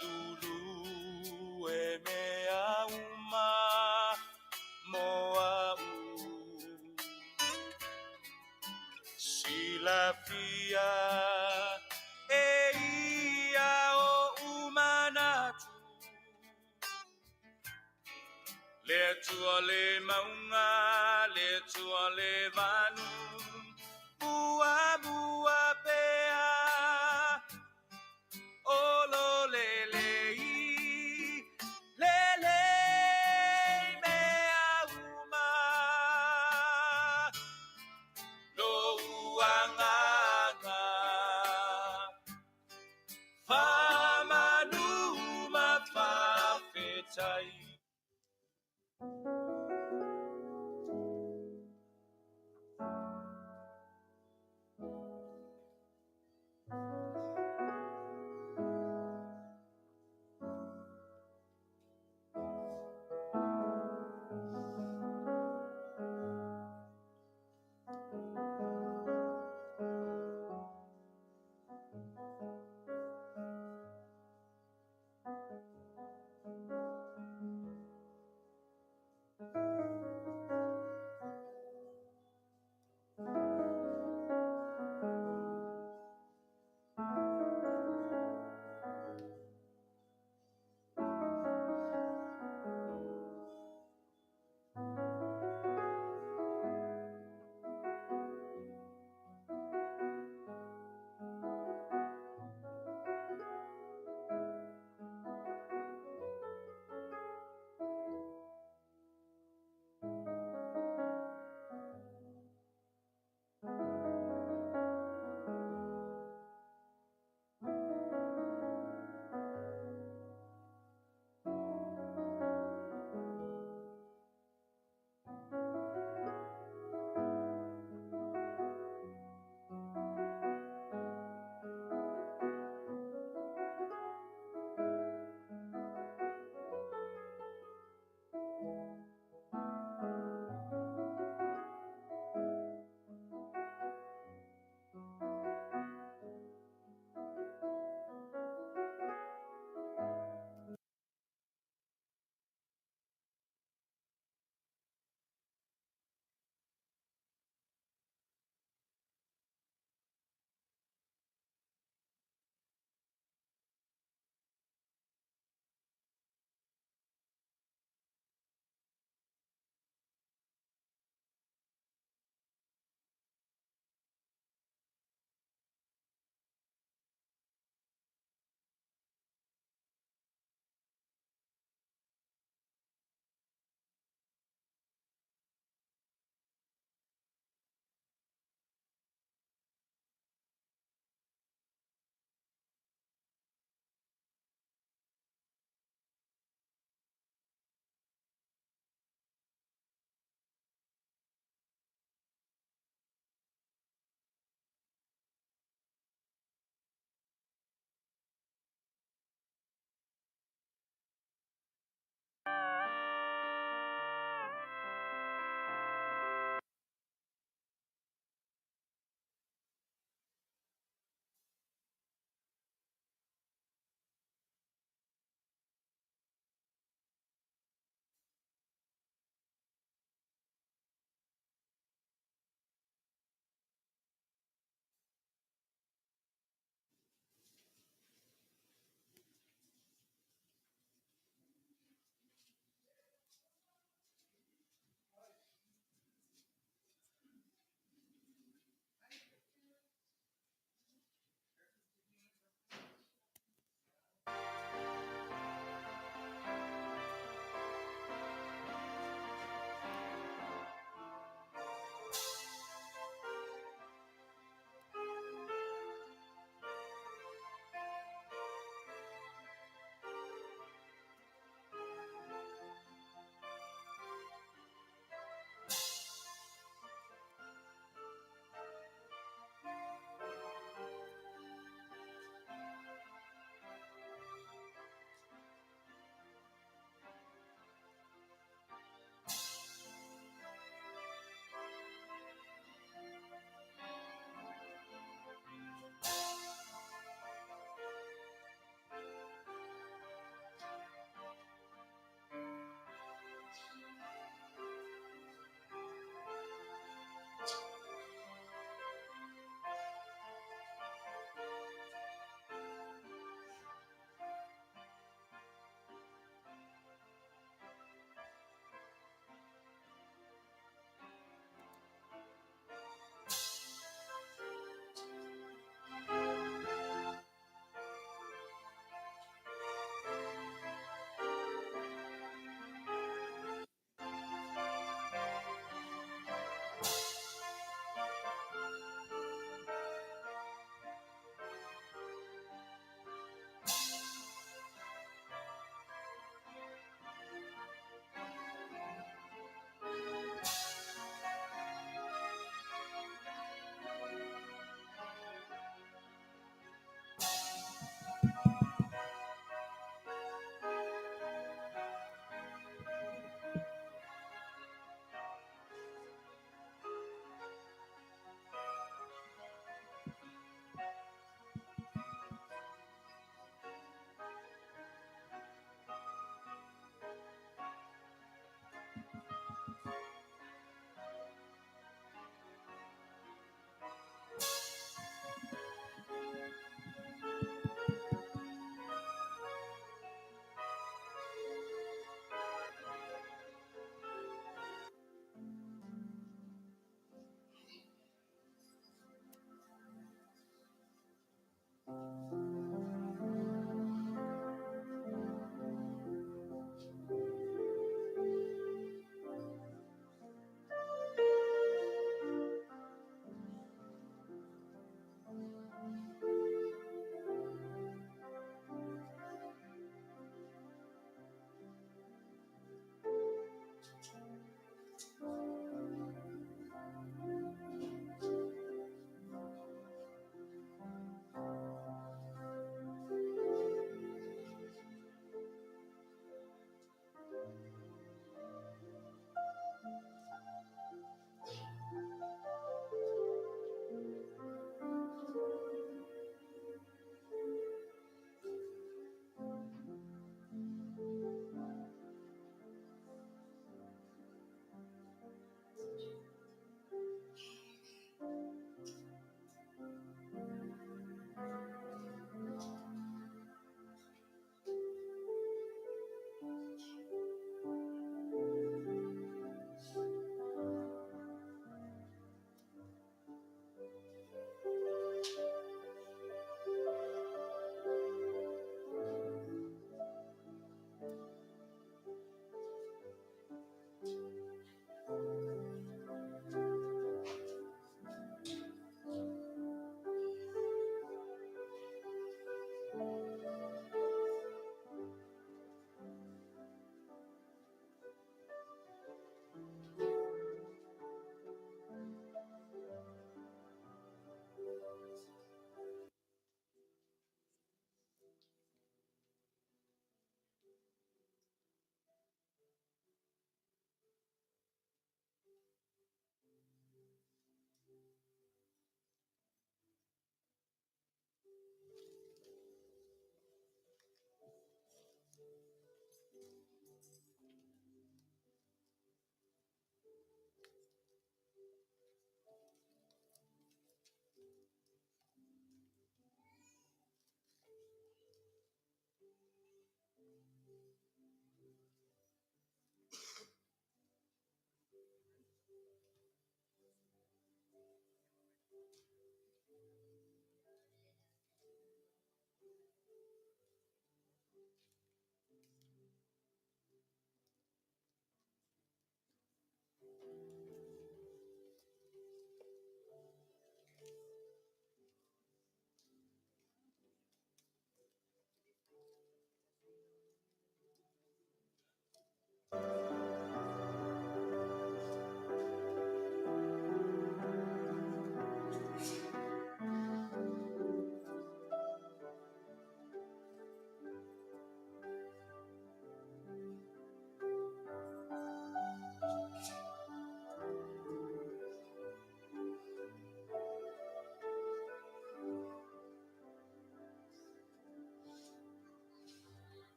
lulu e mea uma moa u. Sila fia e ia o umanatu. Le tua le maunga, le tua le vanu, bua bua pea, olo le le i, le le mea uma, lo uanganga, famanuma fafetai.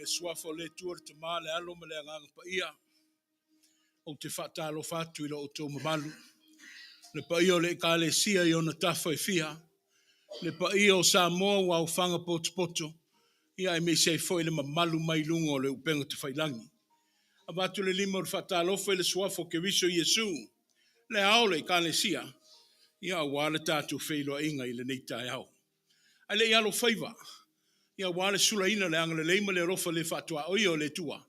suafo le tuar te mā le alo ma le anganga pa ia. O te whatalo whatu i lo o tō mamalu. Le pa ia o le Ekalesia i ona tafa i fia. Le pa ia o Samoa wa o whanga poto. Ia e me se foi le mamalu mai lunga o le upenga te whailangi. A watu le lima o le whatalo le suafo ke viso Yesu. Le ao le Ekalesia. Ia wale tātou whailo inga i le neitai au. A le ialo whaiva. Ia wale sula ina le anga le leima le rofa le whatua oi o le tua.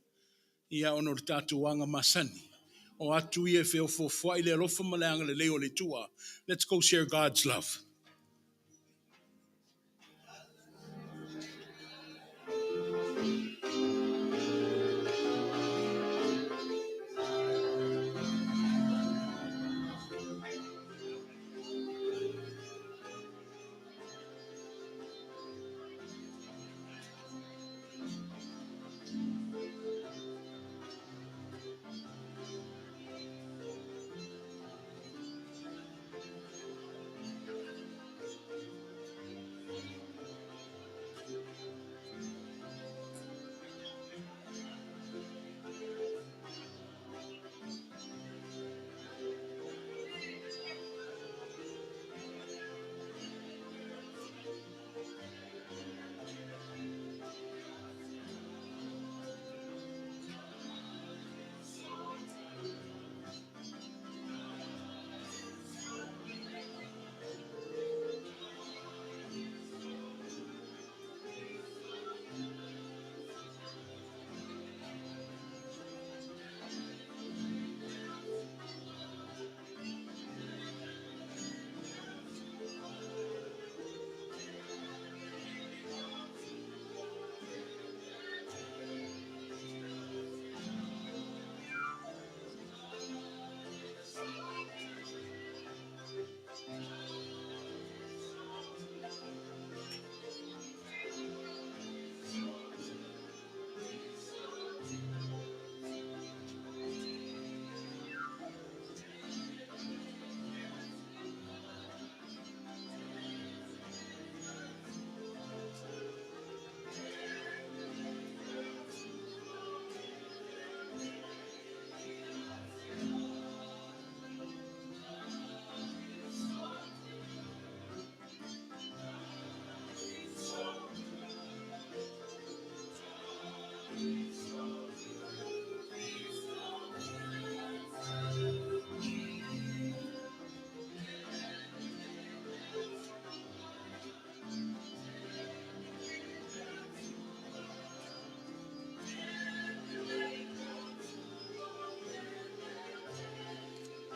Ia ono le tātou wanga masani. O atu ia feo fo le rofa ma le anga le leo le tua. Let's go share God's love.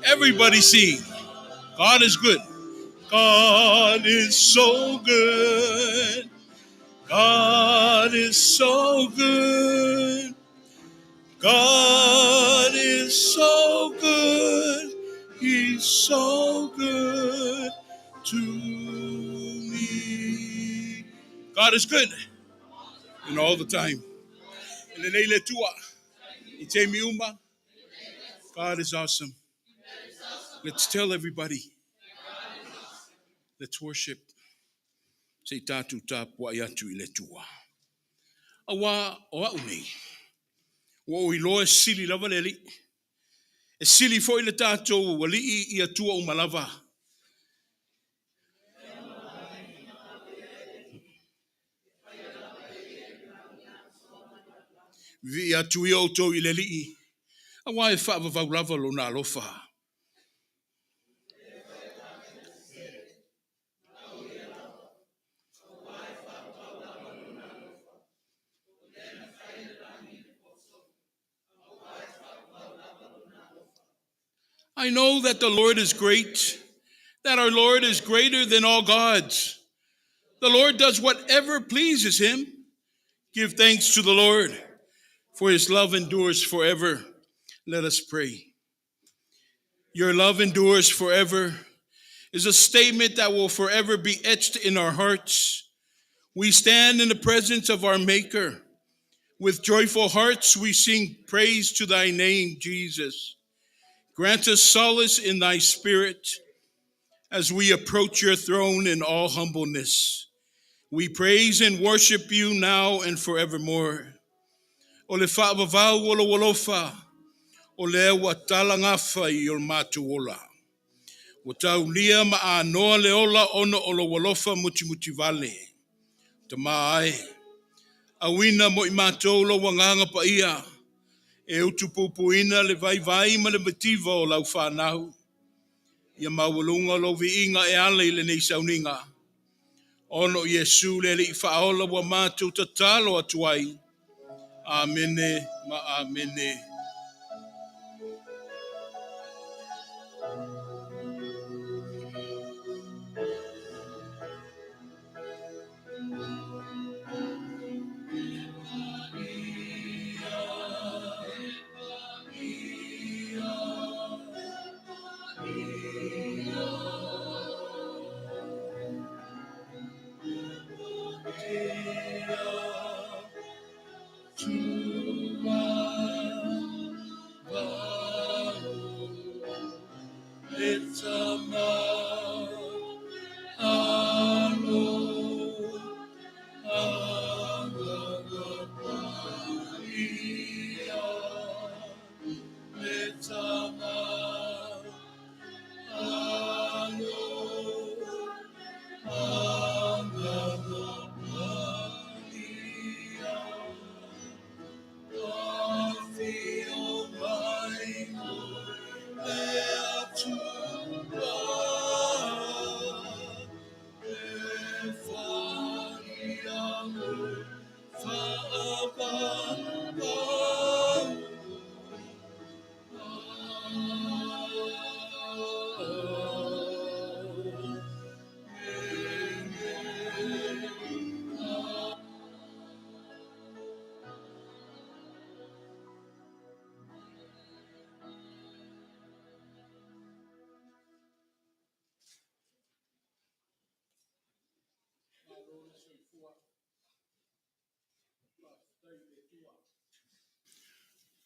Everybody sing. God is good. God is so good. God is so good. God is so good. He's so good to me. God is good. And all the time. God is awesome. Let's tell everybody. Let's worship. Say tatu tapua yatu ile tua. Awa o aunei. Wo iloa sili lava leli. E sili fo ile tatou wali I atua umalava. Vi atu I auto ile li. Awa e wha lava lo na alofa. I know that the Lord is great, that our Lord is greater than all gods. The Lord does whatever pleases him. Give thanks to the Lord, for his love endures forever. Let us pray. Your love endures forever is a statement that will forever be etched in our hearts. We stand in the presence of our Maker. With joyful hearts, we sing praise to thy name, Jesus. Grant us solace in thy spirit as we approach your throne in all humbleness. We praise and worship you now and forevermore. o le whaavavau o lo walofa, o le ua tala ngafa I o mātu ola. O tau lia ma a noa le ola ono o lo walofa muti muti vale. Ta mai, a wina mo I mātou lo wanganga pa ia, e utu pupuina le vai ma le mativa o lau whanau. Ia mawalunga lo vi inga e ale I le nei sauninga. Ono Yesu le li whaola wa mātou tatalo atuai. Amene ma amene.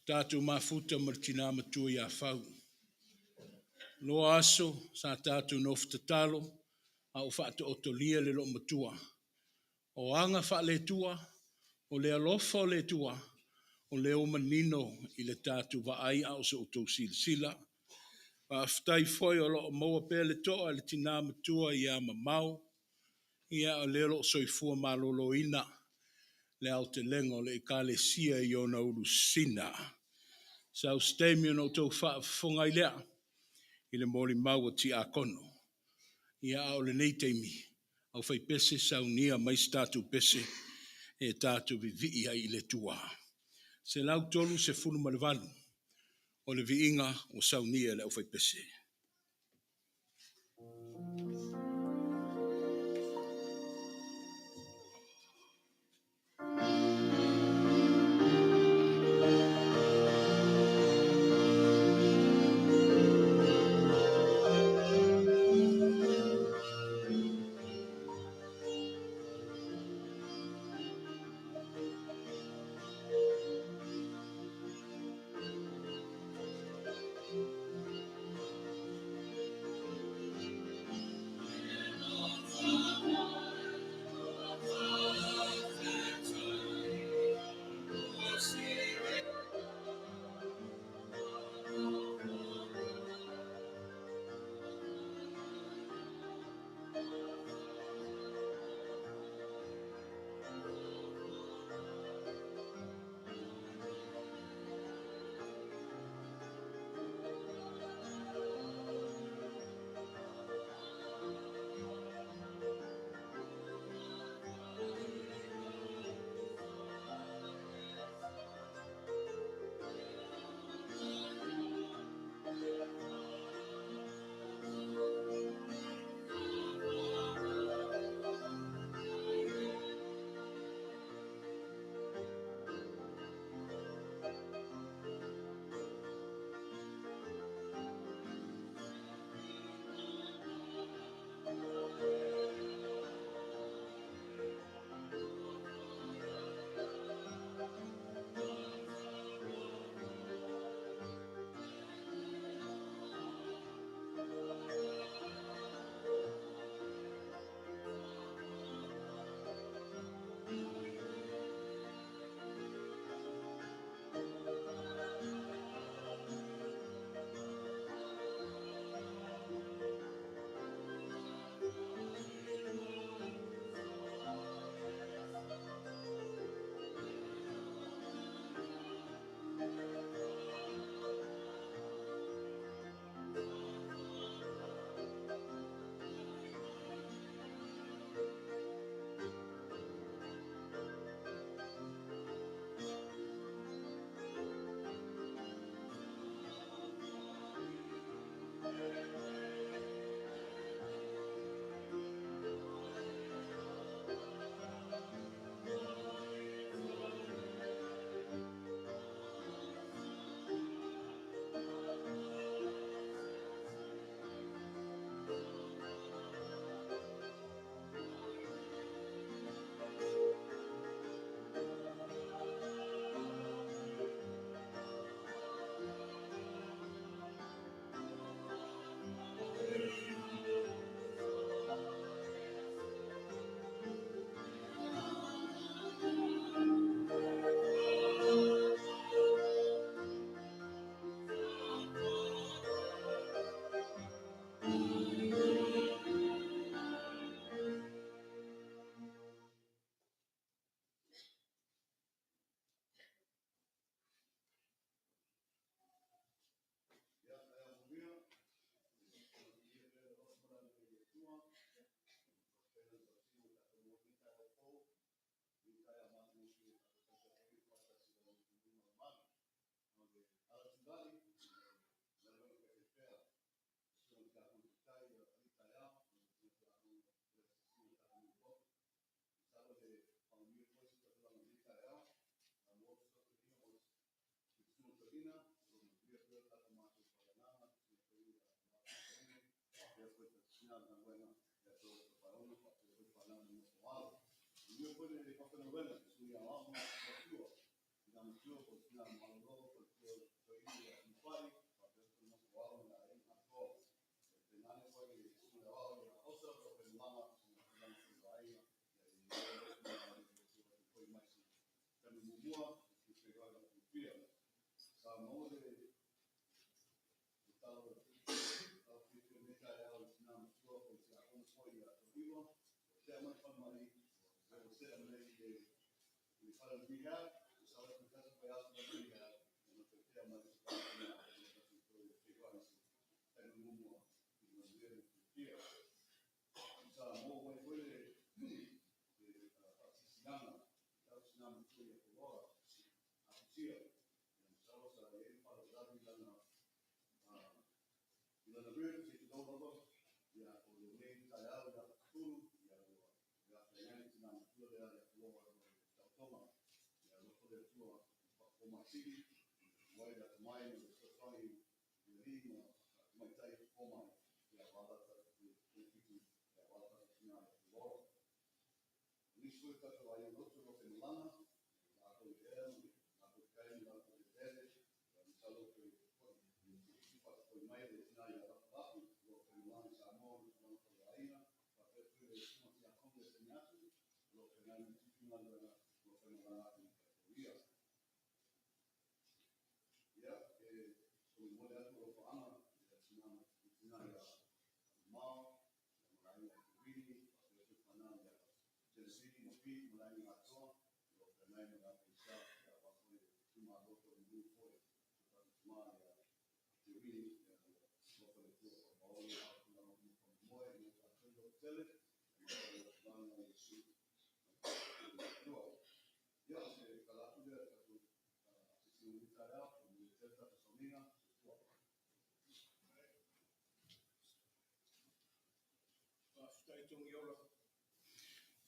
Tātou mafuta martina matua ia whau. Loa aso, sa tātou nofu tatalo, a o whaato otolia le lo matua. O anga wha le tua, o le alofa o le tua, o le o manino I le tātou vaai a o se o tau sila. Pa aftai foi o lo moa pe le toa le tina matua ia mamau, ia o le lo soifua malolo ina, le au te lengo le ikale sia I ona uru sina. Sau stemi no tau whaafonga I lea, I le mori maua ti a kono. Ia au le nei teimi, au fai pese sau nia mai statu pese, e tatu vi ia I le tua. Se lau tolu se funu malevanu, o le vi inga o sau nia le au fai pese.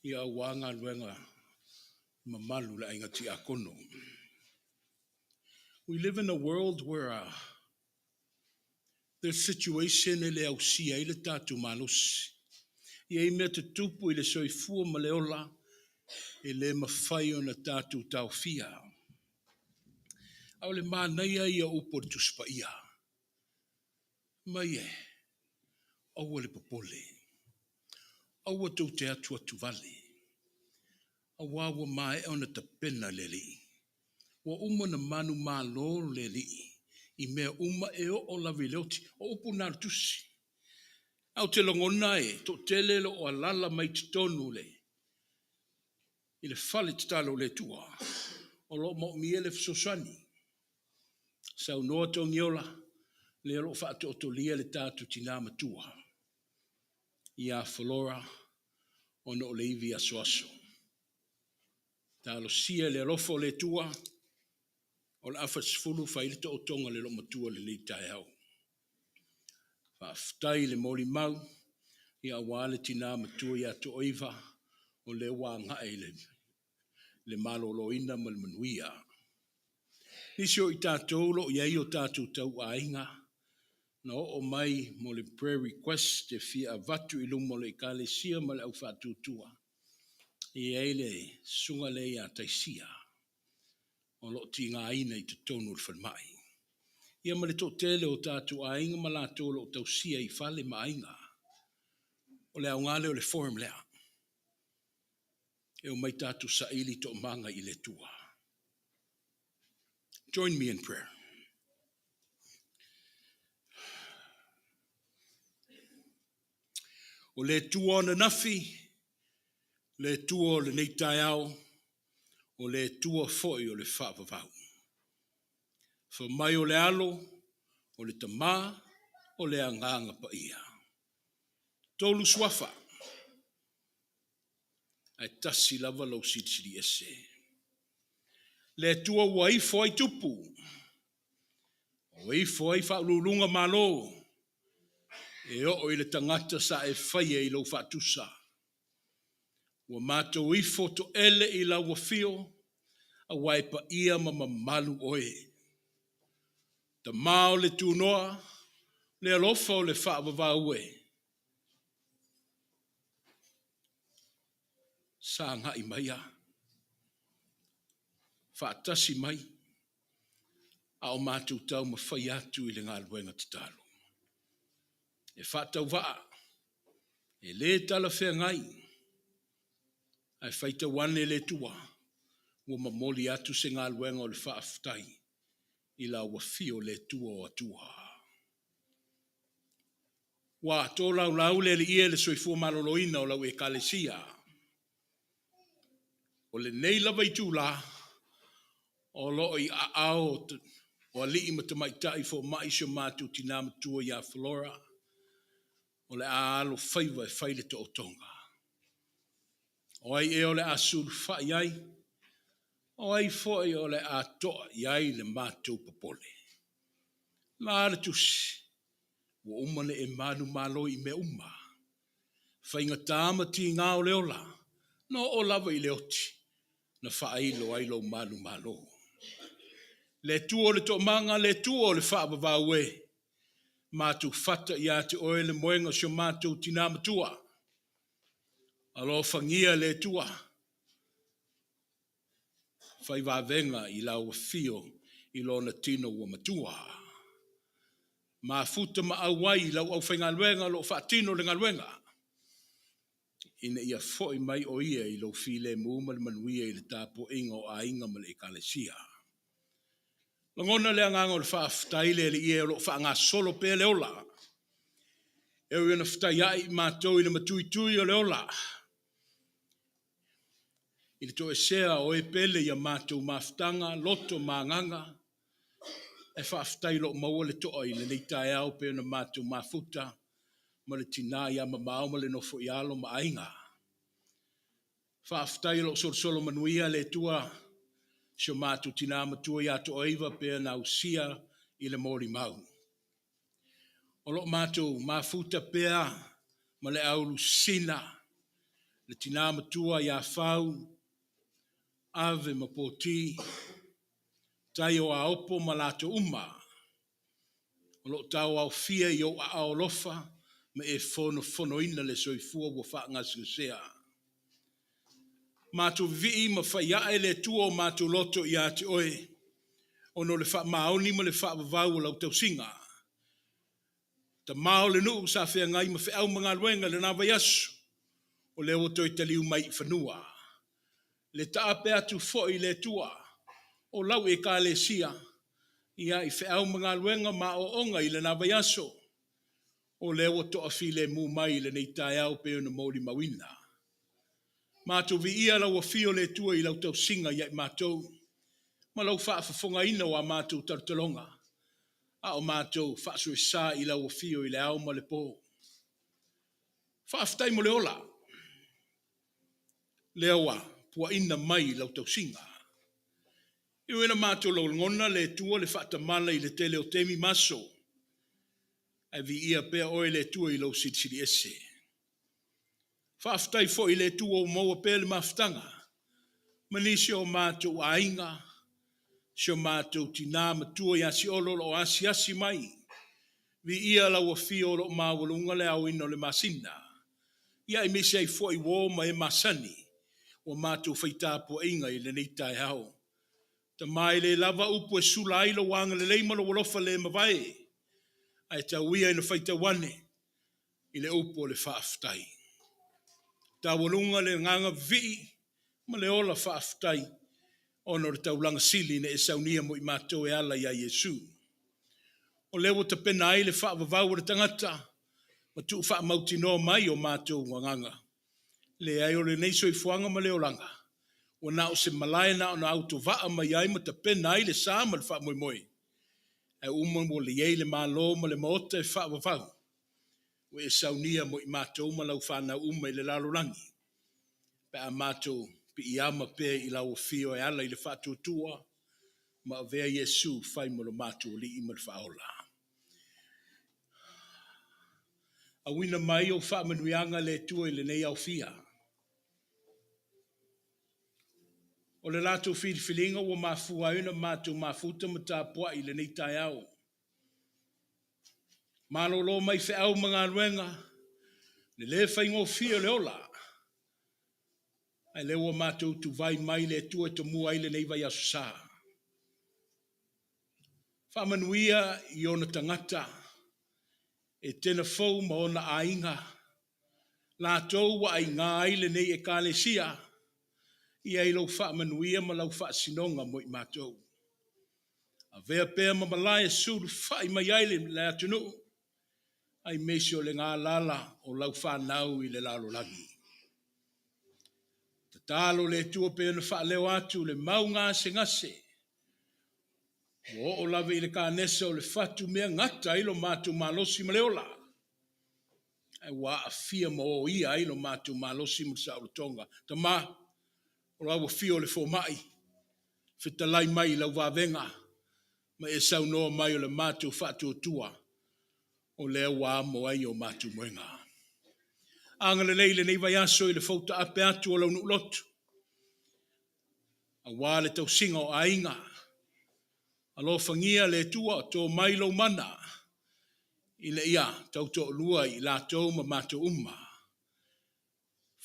Ia wanga luenga mamalu la inga ti akono. We live in a world where the situation ele au sia ile tatu malusi. Ia ime te tupu ile soifua maleola ele mawhai o na tatu tau fia. Au le mānaia ia upo tuspa ia. Mai e, au le popole. Au atu te atua tuvale. Au awa mai o na tapena leli. Wa uma na manu malo leli. I mea uma e o la vileoti. O upu nā tusi. Au te longona e, to tele lo o alala mai titonu le. I le fale titalo le tua. O lo mo miele fsosani. Sau noa to ngiola. Le lo fa to lia le tatu tina matua. Ia flora. Ono le ivi asoaso. Talo sia le rofo le tua. O le afa sfulu fa ilita o tonga le lo matua le li tae au. Whaftai le mori mau, ia wale tina matua ia to oiva, o le wanga le maloloina ma le manuia. Nisi o i tātou lo iai o tātou tau ainga, na o mai mo le prayer request te fia vatu i lumo le ekalesia ma le au whatutua. Iai le sunga le ia taisia, o lo ti ngā ina i te tonu le whanmai. Ia ma le tō tele o tātou ainga ma la tō lo tau sia i whale ma ainga. O le au ngale o le forum lea. E o mai tātou sa ili tō manga i le tua. Join me in prayer. O le tua o na nafi, le tua o le neitai au, o le tua foi o le whaapavau. Fa mai o le alo, o le tamā, o le anganga pa ia. Tolu swafa, ai tasi lava lau siri ese. Le tua waifo ai tupu, waifo ai whaululunga malo, e o i le tangata sa e whaia i lau whatusa. Wa mātou ifo to ele i lau wafio, a waipa ia ma malu oe. Ta mao le tūnoa, le alofa o le whaavavau e. Sa ngai mai a. Whaatasi mai, a o mātou tau ma whai atu i le ngā luenga te talo. E whaatau waa, e le tala whea ngai, ai whaita wane le tua, ua mamoli atu se ngā luenga o le whaaftai, i la wafio le tua o atua. Wa tō lau le ie le soifua maloloina o lau e kalesia. O le nei lava i tūla, o lo i a ao, o li i matamaitai fo maisho mātu tina matua ia Flora, o le a alo whaiva e whaile to o tonga. O ai e o le a suru whai ai, o ai foi o le a toa iai le mātou papole. Lāre tusi, o umane e manu malo i me uma. Whainga tāma ti ngā o leola, no o lava i leoti, na whailo ailo manu malo. Le tuo le to manga, le tuo le whaabavau e. Mātou whata i ate oe le moenga sio mātou tina matua. Alo whangia le tua. Whai wavenga i lau fio i lona tino ua matua. Ma futa ma awai lau au whainga luenga lo whaatino le ngaluenga. Ina ia foi mai o ia i lo file muuma le manuia i le tapo inga o a inga ma le ekalesia. Langona le anganga o le whaaftai le ie o lo whaanga solo pe le ola. Eo i na whtai ai mātou i na matui o le ola. I le to e sea o e pele ia mātou maftanga, loto maanganga. E whaaftai lo maua le toa i le neitai au pe na mātou mafuta. Ma le tina ia mamau ma le nofo i alo ma ainga. Whaaftai lo solo manuia le tua. Sio mātou tina matua ia to oiva pe na usia i le mori mau. O lo mātou mafuta pea ma le aulu sina. Le tina matua ia whau. Ave ma poti. Tai o a opo ma lato uma. O lo tau au fia i o a aolofa. Me e fono ina le soifua wa whaangasi sea. Mātou vii ma whaiae le tua o mātou loto i ate oe. Ono le wha maoni ma le wha wavau o lau tau singa. Ta mao le nuu sa whea ngai ma wheau mga luenga le na Vaiaso. O le o toi taliu mai i whanua. Le taape atu foi le tua. O lau e ka le sia. Ia i wheau mga luenga ma o onga i le na Vaiaso. O le o toa file mu mai le nei tai au pe ona mori mawina. Mātou vi ia lau a fio le tua i lau tau singa iai mātou. Ma lau whaafafonga ina o a mātou tartalonga. A o mātou whaasui sā i lau a fio i le au ma le pō. Whaaftai mo le ola. Le awa, pua ina mai lau tau singa. Iu ena mātou lau ngona le tua le whaatamala i le tele o temi maso. ai vi ia pe o le tua i lo sili ese. Whaaftai fo i le tua o maua pe le maftanga. Manisi o mātou ainga, si o mātou tina matua i asi ololo o asi mai. Vi ia la ua fio lo mawalunga le au ino le masina. Ia i misi ai fo i woma e masani, o mātou whaita po inga i le neitai hao. Ta mai le lava upu e sula ailo wanga le leima lo walofa le mawai. Ai ta uia ina whaita wane, i le upu o le whaaftai. Ta walunga le nganga vii, ma le ola whaaftai, ono le taulanga sili ne e saunia mo i mātou e ala ia Yesu. O lewo ta pena ai le whaavavau le tangata, ma tu wha mauti no mai o mātou nganga. Le ai o le neiso i fuanga ma le olanga. O na o se malai na o na auto vaa mai ai ma ta pena ai le sama le wha moi moi. E uma mo le iei le malo ma le maota e whaavavau. O e saunia mo i mātou ma lau whana uma i le lalolangi. Pe a mātou pe i ama pe i lau fio e ala i le whatutua, ma vea Yesu whai mo lo mātou li i mar whaola. A wina mai o whaamanuianga le tua i le nei au fia. O le lato whiriwhilinga o mafuaina mātou mafuta ma tāpua i le nei tai au. Malolo mai whi au mga ruenga, le whaingo fia le ola. Ai lewa mātou tu vai mai le tua to mua i le nei Vaiaso sa. Whaamanuia i ona tangata, Etena Fou ma ona ainga. Lātou wa ai ngā ile nei EFKAS, i ai lau whaamanuia ma lau whaasinonga mo i mātou. A vea pēr ma malai e suru whai mai aile le atunu, ai mesi o le ngā lala o lau whanau i le lalo langi. Ta talo le tua pēr na whaaleo atu le mau ngā se ngase. O lave i le kānesa o le whatu mea ngata ilo mātou malosi ma leola. Ai wa a fia mo o ia ilo mātou malosi ma sa o tonga. Ta ma, o lau fio le fo mai. Fita lai mai lau wavenga. Ma e sau noa mai o le mātou whatu o tua. O lea wa mo ai o mātou moenga. Anga le leile nei Vaiaso i le fauta ape atu o lau nulotu. A wā le tau singa o ainga. Alo fangia le tua to mailo mana. I le ia tau to lua i la tau ma mātou umma.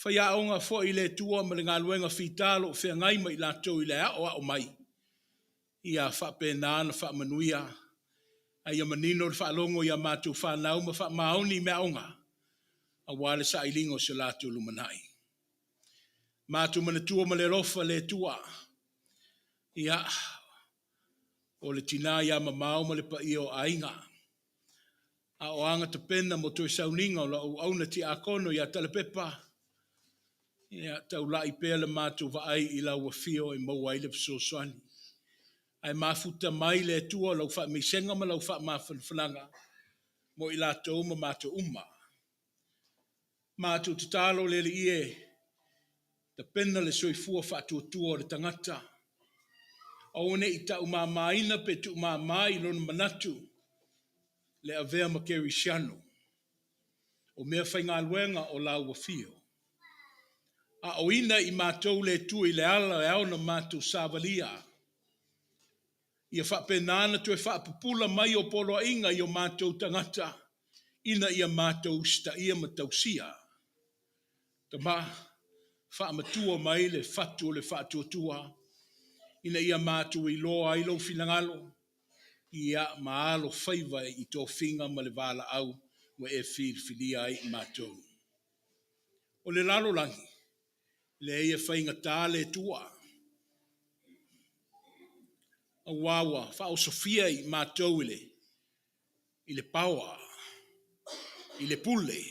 Whaia aonga fo i le tua ma le ngā luenga whitalo o whea ngai ma i la tau i le ao mai. Ia whape nāna whaamanuia. Ai a manino le whaalongo i a mātou whanau ma whaamaoni me aonga. A wale sa ilingo se la tau lumanai. Mātou mana tua ma le rofa le tua. Ia o le tina ia mamau ma le pai o ainga. A o anga te pena mo toi sauninga o la au na ti a kono ia telepepa. Ia tau la i pēr le mātou wa ai i lau wa fio i maua i le piso soani. Ai mafuta mai le tua lau wha misenga ma lau wha mawhananga mo i la tau ma mātou umma. Mātou te talo le li ie te pena le soifua wha tua le tangata. Aone i tau māmaina pe tu māmai lona manatu le avea ma kerisiano. O mea whainga luenga o lau wa fio. A oina i mātou le tu i le ala e au na mātou savalia. Ia whapenana tu e whapupula mai o polo inga i o mātou tangata. Ina ia mātou sta ia ma tausia. Ta ma, whaamatua mai le whatu o le whatuatua. Ina ia mātou i loa i lo finangalo, ia maalo whaiva i tō whinga ma le wala au, wa e whiria ai mātou. O le lalo langi, le ia whainga tā le tua. A wawa, whao Sofia i mātou i le paua, i le pule,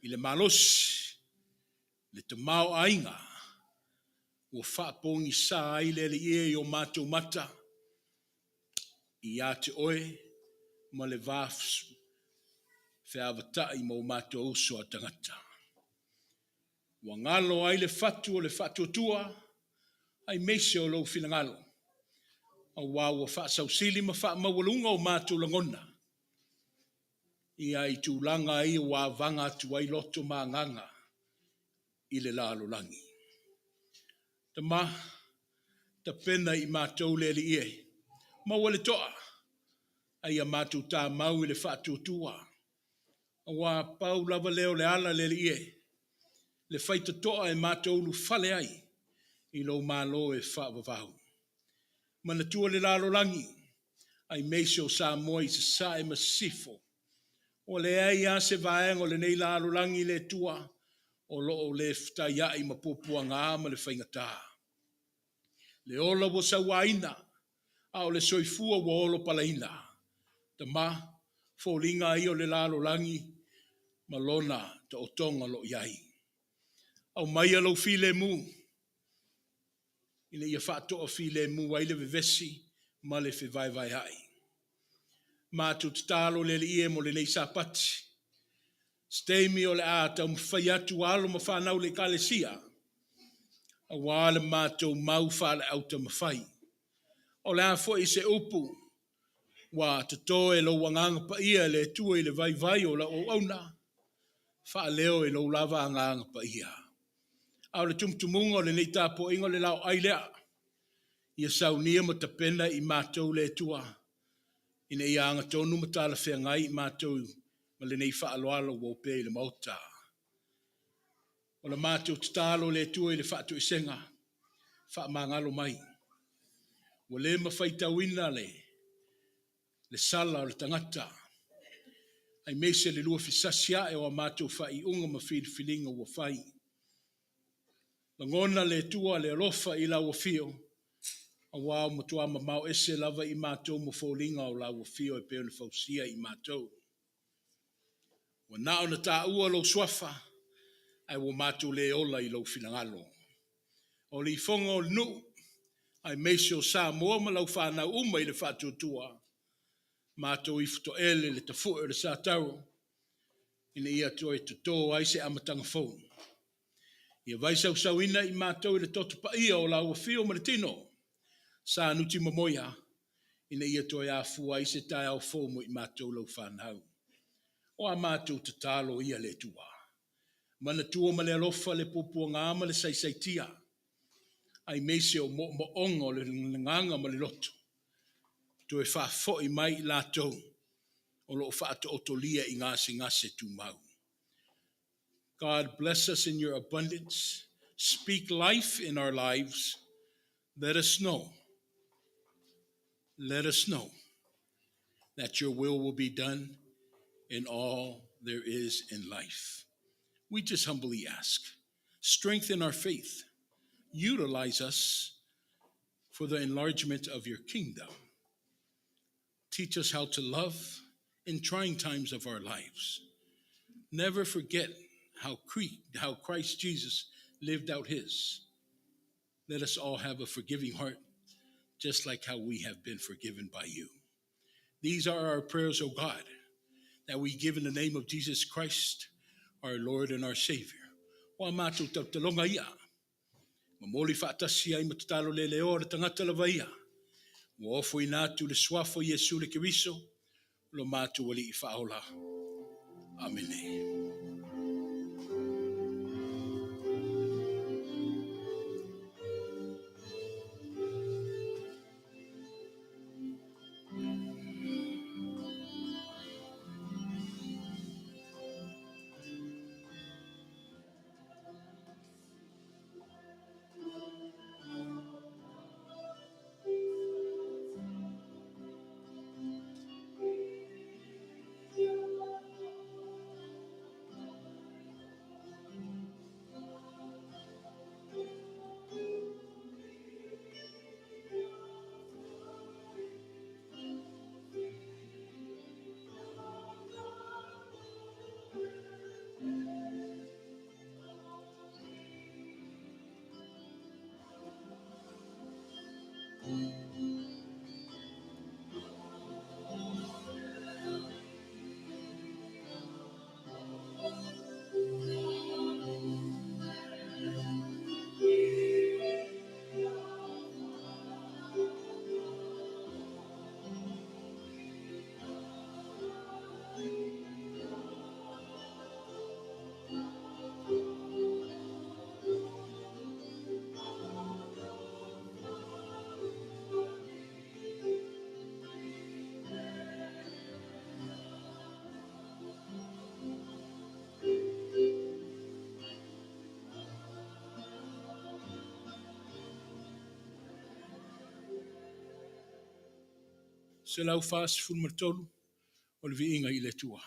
i le malosi, le te mau ainga, o whaapongi sa ai le ie i o mātou mata, i a te oe, ma le vāf, whiawata i mo mātou uso a tangata. Wa ngalo ai le whatu o le whatuatua, ai meise o lou finangalo. A wawa whaasau sili ma whaamawalunga o mātou langona. Ia I tūlanga I wā vanga tu ai loto mānganga I le lalolangi. Ta ma, ta pena I mātou le li ie. Ma wale toa, ai a mātou tā mau I le whātutua. A wā pau lava leo le ala le li ie. Le whaita toa e mātou lu fale ai. I lo mālo e whaavavau. Mana tua le lalolangi, ai meisio sa moi se sa e masifo. O le ai a se vaengo le nei lalolangi le tua, o loo le ftai ai mapupua ngā ma le whaingata. Le ola wo sa waina, a o le soifua wo olo palaina. Ta ma, fōlinga I o le lalolangi, malona ta o tonga lo iai. Au mai alo file mu, ina ia whātoa file mu waile vevesi, ma le whiwai vai hai. Mātu tatalo le li ie mo le nei sapati. Steimi o le a tau mwhai atu alo ma whanau le kalesia. A wale mātou mau whale au ta mwhai. O le a fo I se upu. Wa te toe lo wanganga pa ia le tua I le vai vai o la o auna. Wha leo e lo lava anganga pa ia. Au le tumtumunga o le nei tapo ingo le lau ailea. Ia saunia ma ta pena I mātou le tua. Ina ia anga tonu matala whea ngai mātou ma le nei whaaloalo wo pe le mauta. O le mātou tatalo le tua I le whaatu isenga. Wha mangalo mai. O le mawhaitawina le sala o le tangata. Ai meise le lua fisasia e o mātou whai unga ma whilinga ua whai. Langona le tua le alofa I la ua fio. A wao matua ma mau ese lava I mātou mo fōlinga o la ua fio e peo na fausia I mātou. Wa nao na tā ua lo swafa, ai wa mātou le ola I lo filangalo. O li fonga o nu, ai meisio sa mua ma lau whanau uma I le whātutua. Mātou I futo ele le tafu e le sa tau, ina ia toi tuto ai se amatanga fōu. Ia Vaisau sauina I mātou I le totu pa ia o la ua fio ma le tino. Sa nuti mamoia, ina ia toi a fua I se tai au fōu mo I mātou lau whanau. O a mātou te talo ia le tua. Mana tua ma le alofa le pupua ngā ma le saisaitia. Ai meise o mo ongo le nganga ma le loto. To e wha foi mai la tau. O lo wha to otolia I ngase tu mau. God bless us in your abundance. Speak life in our lives. Let us know that your will be done in all there is in life. We just humbly ask, strengthen our faith, utilize us for the enlargement of your kingdom. Teach us how to love in trying times of our lives. Never forget how Christ Jesus lived out his. Let us all have a forgiving heart, just like how we have been forgiven by you. These are our prayers, O God, that we give in the name of Jesus Christ, our Lord and our Savior. Wa mātou talonga ia. Mamoli whaatasi ai matatalo le leo le tangata lava ia. Wa ofo I nātu le swafo Yesu le kiriso, lo mātou wali I whaola. Amen. se lau fast fulmatolu o le viinga i le tua.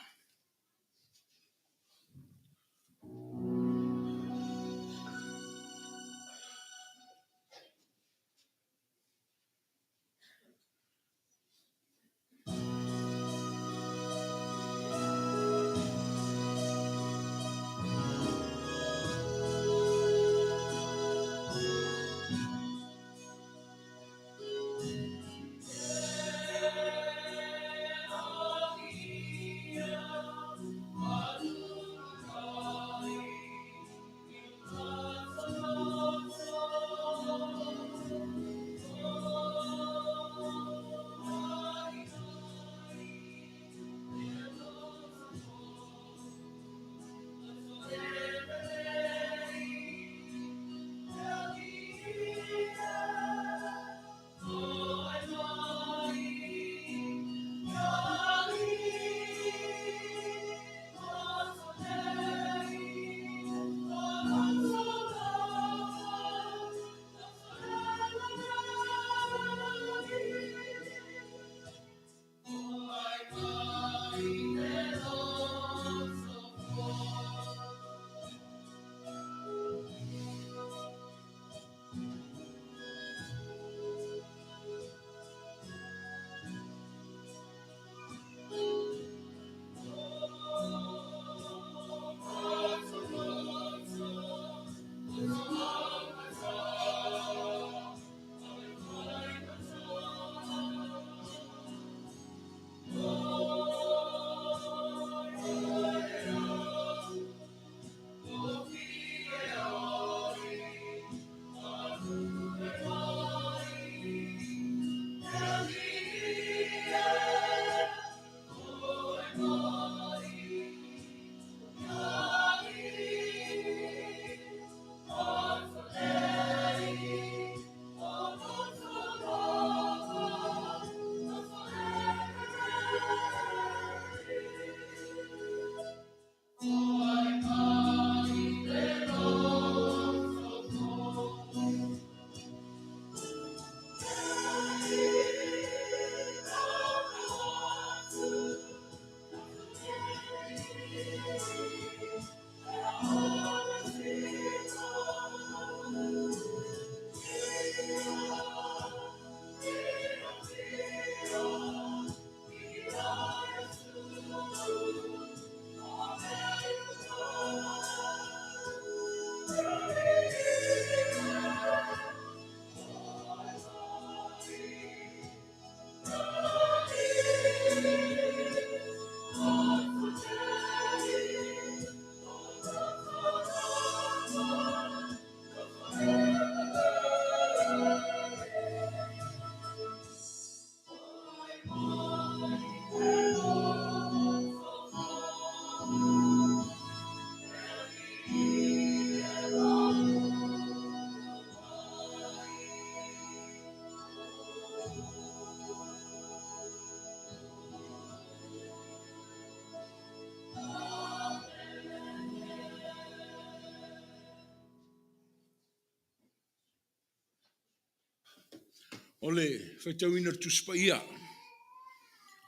Ole, Vaitau ina tuspa ia.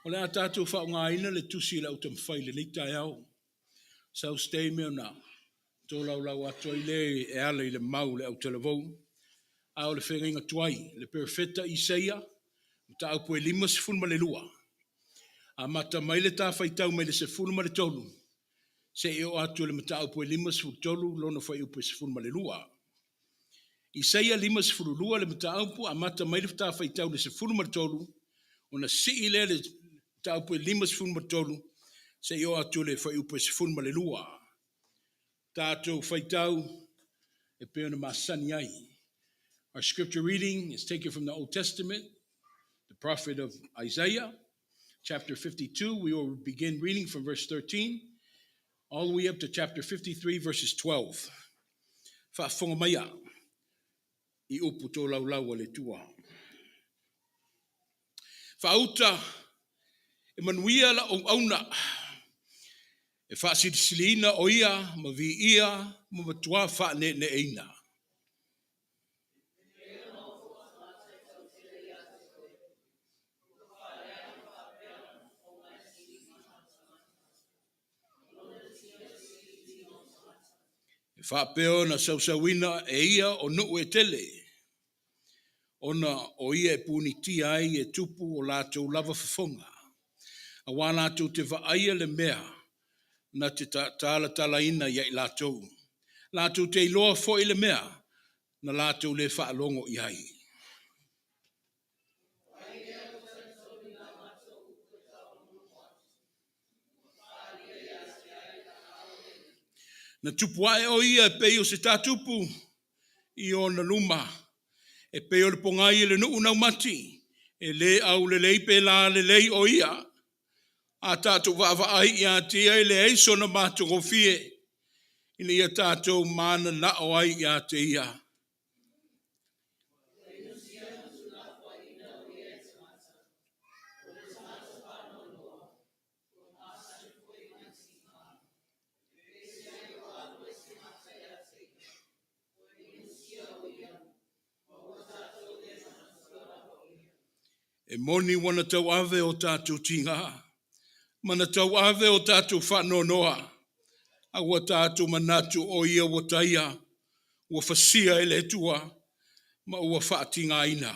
Ole a tātou whao ngā ina le tusi lau tam whaile le tai au. Sau stay mea na. Tō lau ato i le e ala i le mau le au televou. A o le whenga tuai, le perfeta Isaia. Ta au poe lima se fulma le lua. A mata mai le tā Vaitau mai le se fulma le tolu. Se e o atu le mata au poe lima se fulma tolu, lono whai upe se fulma le lua. Isaia lima se fululua le mata aupu, a mata mai le tā Vaitau le se fulma le tolu. Ona si le tau poe lima se fulma tolu, se i o atu le whai upe se fulma le lua. Tātou Vaitau e peona masani ai. Our scripture reading is taken from the Old Testament, the prophet of Isaiah, chapter 52. We will begin reading from verse 13, all the way up to chapter 53, verses 12. Whaafonga maia, I upu tō laulau le tua. Whauta, e manuia la o auna, e whaasirisilina o ia, ma vi ia, ma matua whaane ne eina. Whapeo na sausawina e ia o nuu e tele. Ona o ia e puniti ai e tupu o lātou lava whafonga. A wā lātou te vaaia le mea na te tala ina ia i lātou. Lātou te iloa fo i le mea na lātou le whaalongo i ai. Na tupu ai o ia e pei o se tātupu i o na luma. E pei o le pongai le nuu nau mati. E le au le leipe la le lei o ia. A tātou wāwa ai i a tia i le eiso na mātou o fie. Ina ia tātou mana na o ai i a te ia. E moni wana tau ave o tātou tinga. Mana tau ave o tātou whanonoa. A ua tātou manatu o ia wa taia. Ua whasia ele tua. Ma ua whaatinga ina.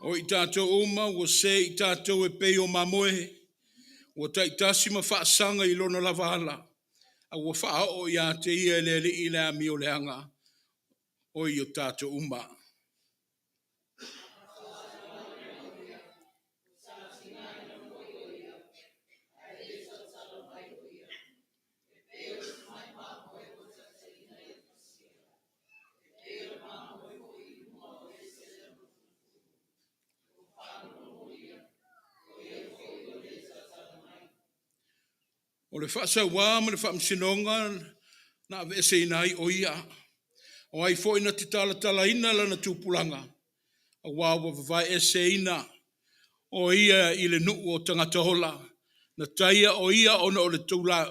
O i tātou uma, ua se i tātou e pei o mamoe. Ua taitasi ma whaasanga i lona lava ala. A ua wha o i a te ia le li i le ami o leanga. O i o tātou uma. O le whaasa wā ma le whaamsinonga na vese inai o ia. O ai fo ina te tala ina lana tūpulanga. A wā wawai ese ina o ia i le nuu o tangata hola. Na taia o ia ona o le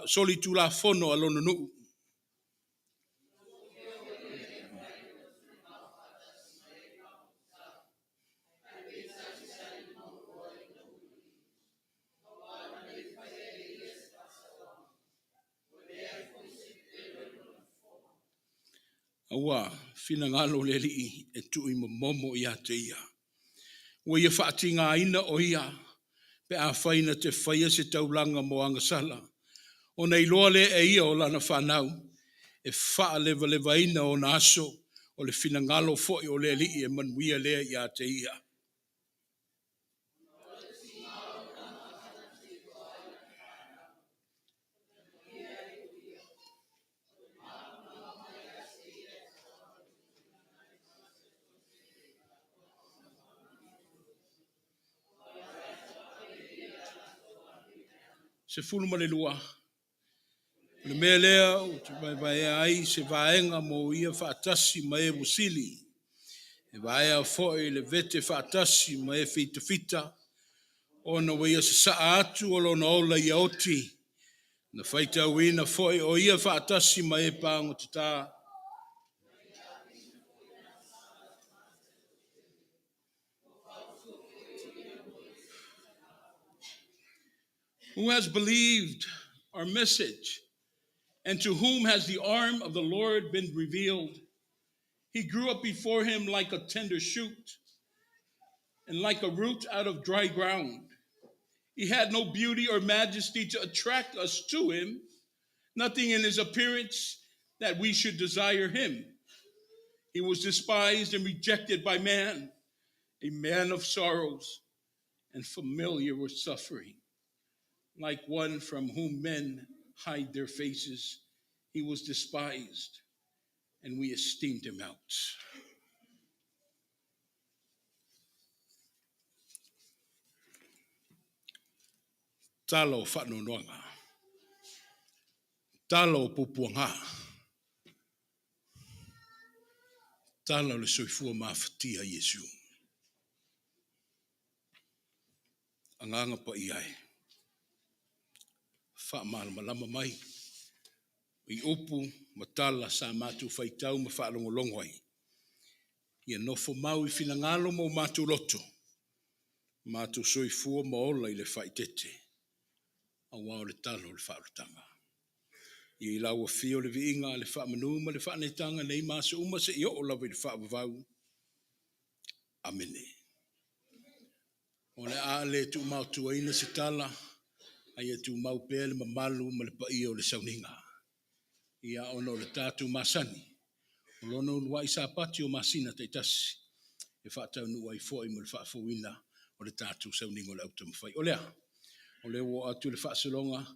soli tūla fono alona nuu. Awa, fina ngalo le li e tui momo i a te ia. Ua ia whaatinga ina o ia, pe a whaina te whaia se taulanga mo angasala. O nei loa le e ia o lana whanau, e wha lewa ina o na aso, o le fina ngalo foi o le li e manuia lea i a te ia. Se fulu ma le lua. Le mea lea o te vai ai se vaenga mo ia whaatasi ma e musili. E vaea foi le vete whaatasi ma e fita. O na waia se saa atu o lona ola ia oti. Na Vaitau ina foi o ia whaatasi ma e pāngo te tā. Who has believed our message, and to whom has the arm of the Lord been revealed? He grew up before him like a tender shoot, and like a root out of dry ground. He had no beauty or majesty to attract us to him, nothing in his appearance that we should desire him. He was despised and rejected by man, a man of sorrows and familiar with suffering. Like one from whom men hide their faces, he was despised, and we esteemed him out. Talo whanonoanga. Talo pupuanga. Talo le soifua mawhatia Yesu. Anganga pa iai. whaamalama mai. I upu matala sa mātou Vaitau ma whaalongolongo ai. Ia nofo mau I finangalo mo mātou loto. Mātou soifua maola I le whaitete. Awa o le talo le whaalotanga. Ia I laua fio le viinga le whaamanuma le whaanetanga nei māse uma se I o lawa I le whaavavau. Amene. O le a le tu mau tuaina se tala. Ai tu mau pele mamalu ma le paia o le sauninga. Ia ono le tātou masani. O lono lua I sapati o masina te tasi. E whaatau nua I fōi mo le whaafouina o le tātou sauninga o le autam whai. O lea. O le wo atu le whaasalonga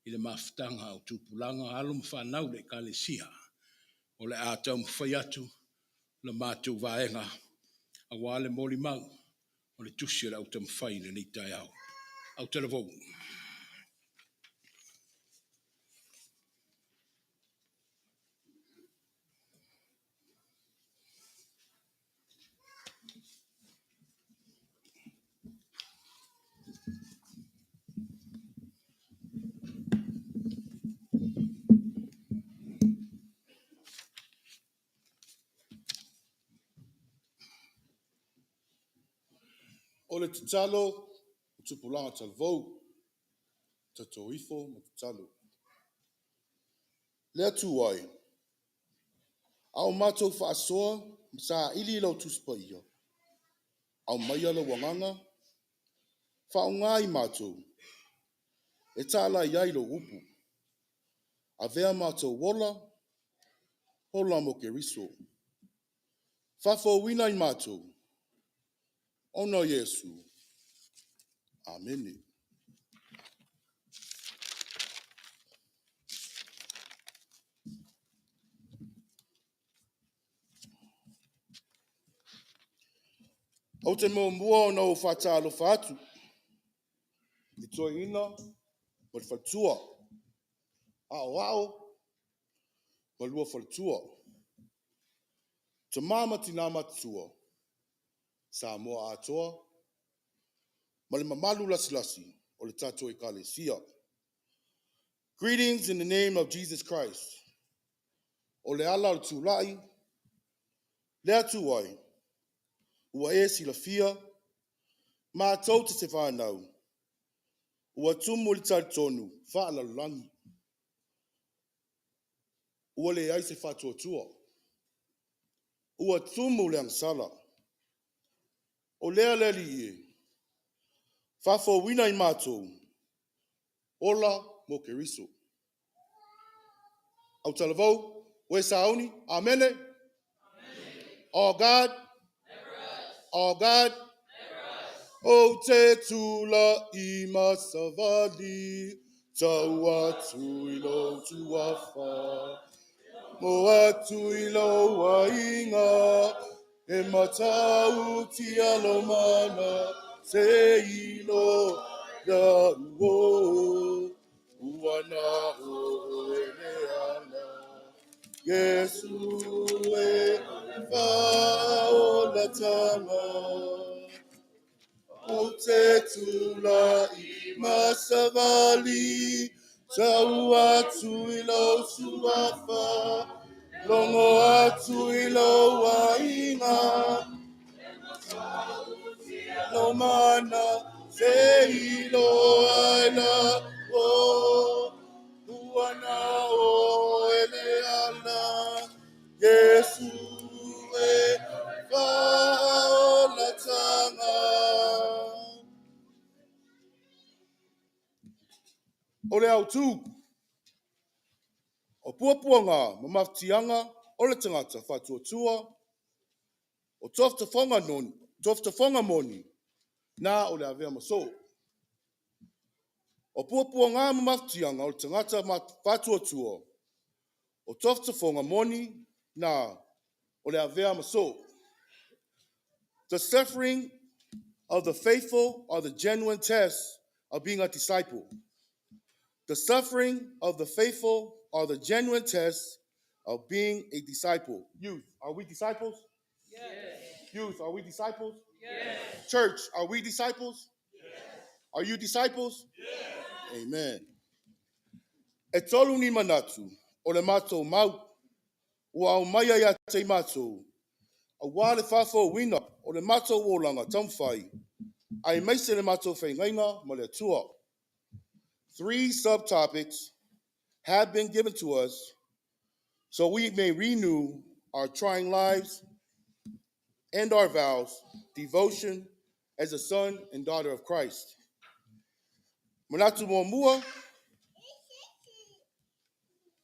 I le mafutanga o tūpulanga alo ma whanau le kalesia. O le ātau mwhai atu le mātou vaenga a wale moli mau. O le tusi o le autam whai le ni tai au. Au televou. O le tatalo, tupulanga talvou, tatoifo, ma tatalo. Lea tuai, au matou whaasoa, sa ili lau tuspa ia. Au mai ala wanganga, whaunga I matou. E tala iai lo upu. A vea matou wola, hola mo ke riso. Fafo wina I matou. Ona Yesu. Amene. Au te mo mua o nau whatalo whatu. I toi ina, mo le whatua. Ao, ma lua whatua. Te mama tina matua. Sa moa atoa. Ma le mamalu lasi o le tato I kalesia. Greetings in the name of Jesus Christ. O le ala o tūlai. Lea tuai. Ua e sila fia. Ma tau te se whanau. Ua tumu le taritonu. Whaala langi. Ua le ai se whatua tua. Ua tumu le angsala. O lea leli e. Fafo wina I mātou. Ola mo ke riso. Au talavou, we sauni, amene. Amen. All God. All God. O te tula I masavali. Tau atu I lo tuafa. Mo atu I lo wainga. E matau ti alomana. Se ilo ya uo. Uana o eleana. Yesu e faolatanga. O te tula I masavali. Tau atu I lo suafa. Longo atu I lo wainga. No mana se ilo aina o uana o eleana Yesu e faolatanga. O le au tū, o puapuanga ma maftianga o le tangata whatuatua, o tofta moni, na o le avea maso. O puapuanga ma maftianga o le tangata whatuatua, o tofta moni, na o le avea maso. The suffering of the faithful are the genuine test of being a disciple. The suffering of the faithful are the genuine test of being a disciple. Youth, are we disciples? Yes. Youth, are we disciples? Yes. Church, are we disciples? Yes. Are you disciples? Yes. Amen. E tolu ni manatu, o le matou mau, ua au maia ia te matou, a wale fafo wina, o le matou o langa tamwhai, ai meise le matou whaingainga mo le tua. 3 subtopics have been given to us so we may renew our trying lives and our vows, devotion as a son and daughter of Christ. Manatu mo mua,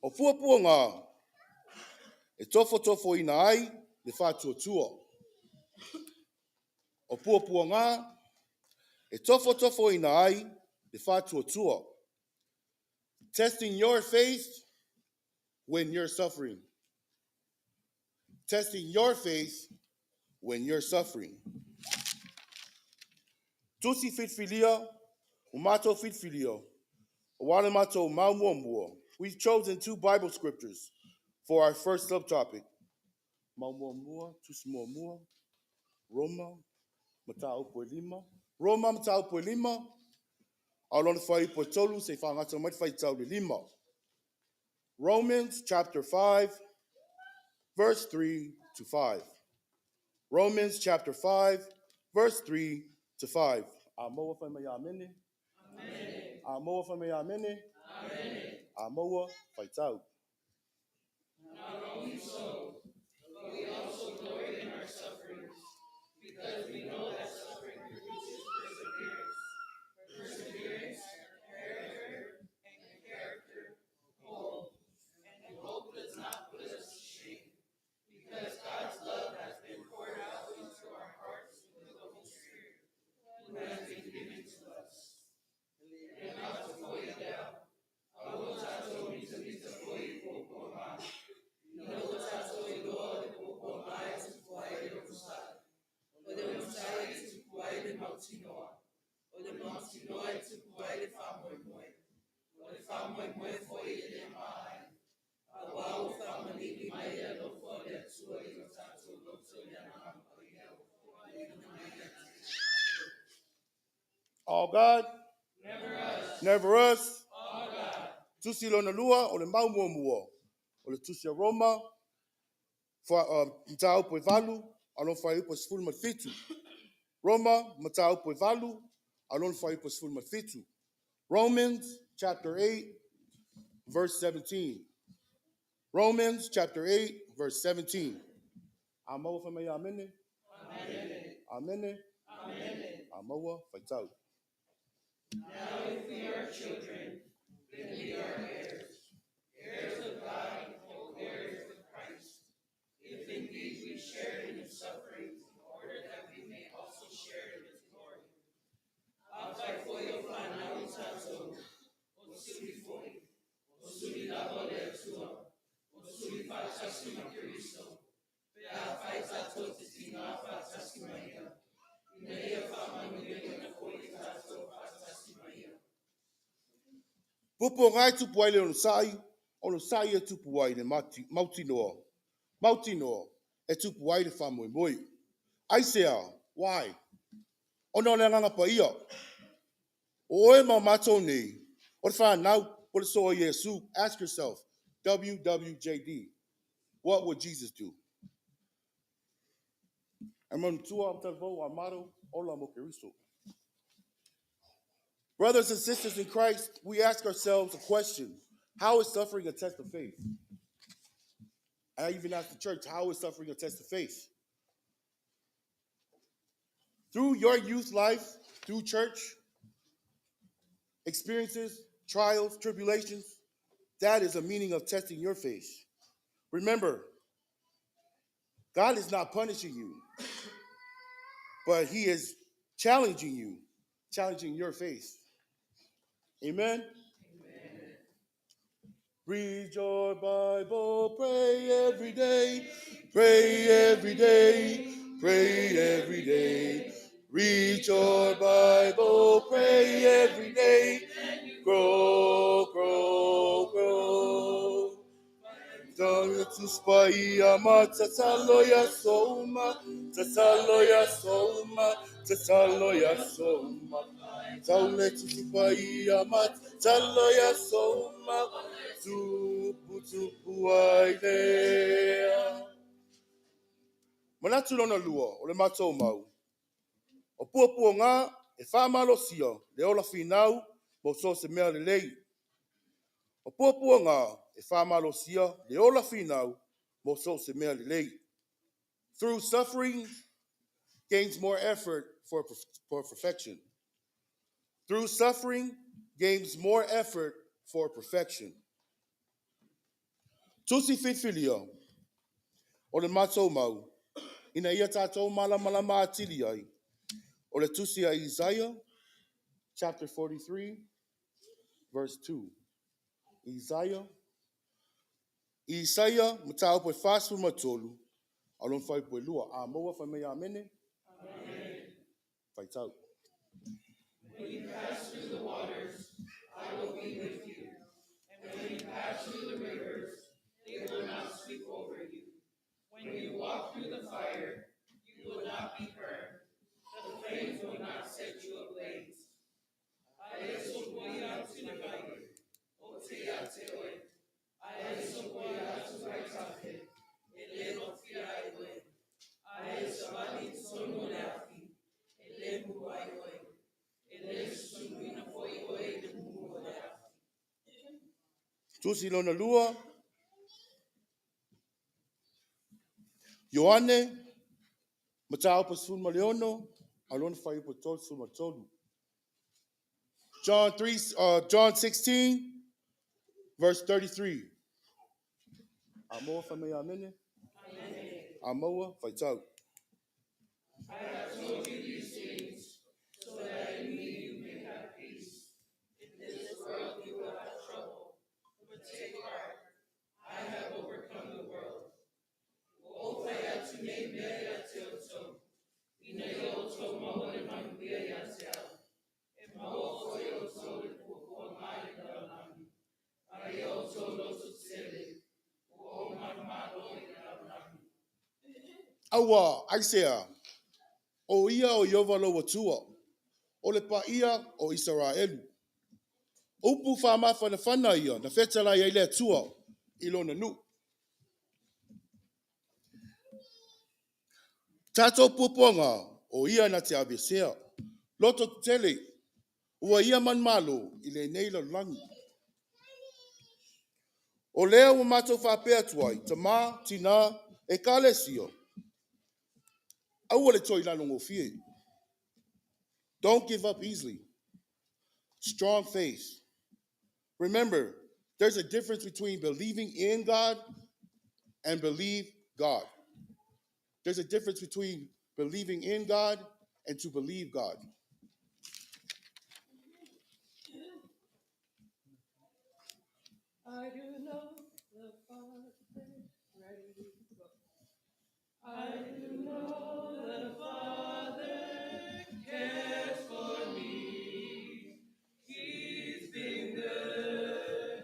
o fuapua ngā, e tofo ina ai, le whātua tua. O fuapua ngā, e tofo ina ai, le whātua tua. Testing your faith when you're suffering. Testing your faith when you're suffering. Tusi fitfilia, umato fitfilio, wale mato maumuamua. We've chosen 2 Bible scriptures for our first subtopic. Maumuamua, tusimuamua, Roma, matao poelima. Roma matao poelima, alona fai potolu se whangata mai fai tau le lima. Romans chapter 5, verse 3 to 5. Romans chapter 5, verse 3 to 5. Amoa fai mai amene. Amen. Amoa fai mai amene. Amen. Amoa fai tau. Not only so, but we also glory in our sufferings, because we know that suffering produces perseverance. Perseverance, character, and character, hope. And hope does not put us to shame, because God's love has been poured out into our hearts through the Holy Spirit, who has been given to us. And not to avoid doubt, I will not tell you to be the boy who will not. No tato e loa de popo mai te puai de usai. O de usai te puai de mautinoa. O de mautinoa te puai de whamoemoe. O de whamoemoe foi e le mai. A wau whamanini mai e lo fo le atua i o tato loto i ana o i au. All God, Never us. never us. All God. Tusi lona lua o le maumuamua. O le tusi a Roma, matau poe valu, alon fai upo sifuru matfitu. Roma, matau poe valu, alon fai upo sifuru matfitu. Romans chapter 8, verse 17. Romans chapter 8, verse 17. Amoa fai mai amene. Amen. Amene. Amen. Amoa fai tau. Now if we are children, then we are heirs, heirs of God and co-heirs with Christ. If indeed we share in his sufferings, in order that we may also share in his glory. Afai foi o whanau tato, o suri foi, o suri lava le atua, o suri whātasi ma Kiriso, pea whai tato te tina whātasi ma ia, ina ia whamanu na foi tato whātasi ma ia. Pupo ngai tupu ai le ono sai e tupu ai le mautinoa. Mautinoa e tupu ai le whamoemoe. Aisea, why? Ono le nganga pa ia. O e ma matou nei. O le whanau, o le soa Yesu. Ask yourself, WWJD, what would Jesus do? Among tua am talvo amaro, ola mo Kiriso. Brothers and sisters in Christ, we ask ourselves a question. How is suffering a test of faith? I even ask the church, how is suffering a test of faith? Through your youth life, through church experiences, trials, tribulations, that is a meaning of testing your faith. Remember, God is not punishing you, but he is challenging you, challenging your faith. Amen? Amen. Read your Bible, pray every day, pray every day, pray every day. Read your Bible, pray every day, grow, grow, grow. Don't to spy tataloya soma, tataloya soma, tataloya soma. Taule tutipai amat talo ya soma tupu tupu ailea. Manatu lona lua o le matou mau. O puapua ngā e whamalosia le ola whinau mo so se mea le lei. O puapua ngā e whamalosia le ola whinau mo so se mea le lei. Through suffering gains more effort for perfection. Through suffering gains more effort for perfection. Tusi fitfilia o le matou mau. Ina ia tātou malama atili ai. O le tusi a Isaiah, chapter 43, verse 2. Isaiah, matau po fasu matolu. Alon fai po lua. A moa fa mea mene. Vaitau. When you pass through the waters, I will be with you. And when you pass through the rivers, they will not sweep over you. When you walk through the fire, you will not be burned. The flames will not set you ablaze. Tusi lona lua. Ioane, matau pa sun maleono, alon fai po tol sun matolu. John 16, verse 33. Amoa fa mea mene. Amoa Vaitau. I have told you these things so that in me you may have peace. In this world you will have trouble, but take heart. I have overcome the world. O Vaiaso me mea teoto, inayo to mo le manguia yatel. E mo foi o to le puko mai da nami. Ayo to lo susele. O mamalo da nami. Awa, Isaiah. O ia o Yovalo Watua. O le pa ia o Israelu. Upu whama whana whana ia, na whetala ia le tua, ilona nu. Tato puponga, o ia na te abesea. Loto tele, ua ia man malo, ile neila langi. O lea ua mato whapea tuai, ta mā, tina, e kalesio. Aua le toi lalo ngofie. Don't give up easily. Strong faith. Remember, there's a difference between believing in God and believe God. There's a difference between believing in God and to believe God. I do know the Father, ready to go. I do know the Father cares for me. He's been good.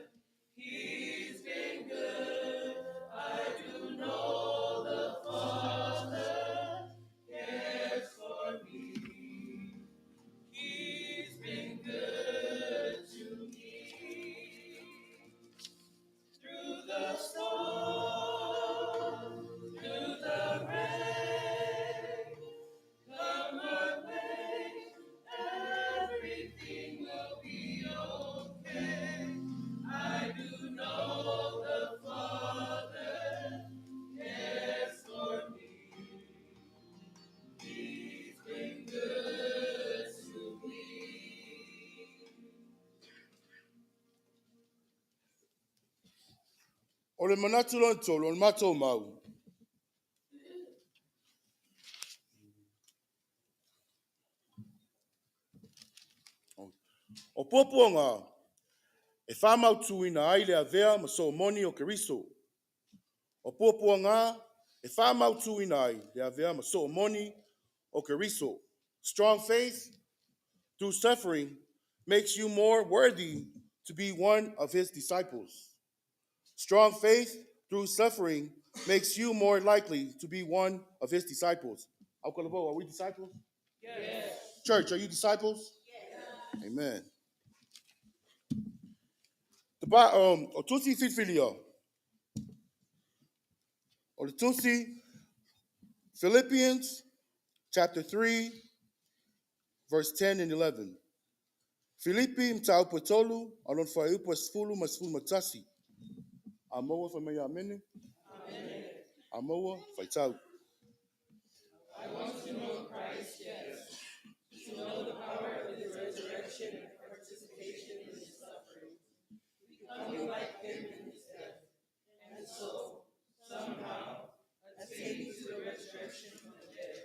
He's been good. I do know the Father cares for me. He's been good to me. Through the storm, through the rain, come our way, everything will be okay. I do know the Father cares for me. He's been good to me. O le manatu lon tolo, o mato mau. O poponga, e whamau tuina ai le avea ma so moni o keriso. O poponga, e whamau tuina ai le avea ma so moni o keriso. Strong faith through suffering makes you more worthy to be one of his disciples. Strong faith through suffering makes you more likely to be one of his disciples. Are we disciples? Yes. Church, are you disciples? Amen. The Otusi Fitfilio. Or the Tusi, Philippians chapter 3, verse 10 and 11. Filipi mtau potolu, alon faiupa sfulu masfulu matasi. Amoa famaya amene. Amoa Vaitau. I want to know Christ, yes, to know the power of his resurrection and participation in his suffering, becoming like him in his death, and so, somehow, attaining to the resurrection from the dead.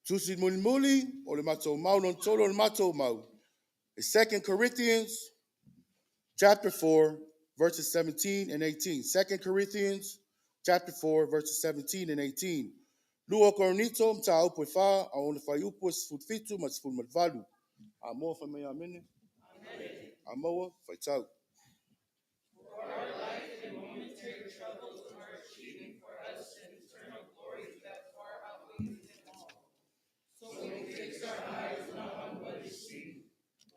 Tusi mulimuli, o le matou mau non tolo le matou mau. 2 Corinthians chapter 4, verses 17 and 18. 2 Corinthians chapter 4, verses 17 and 18. Luo Coronito, mta upo fa, a ona fai upo sfutfitu, mas ful matvalu. Amoa famaya amene. Amoa Vaitau. For our life and momentary troubles are achieving for us an eternal glory that far outweighs them all. So we fix our eyes not on what is seen,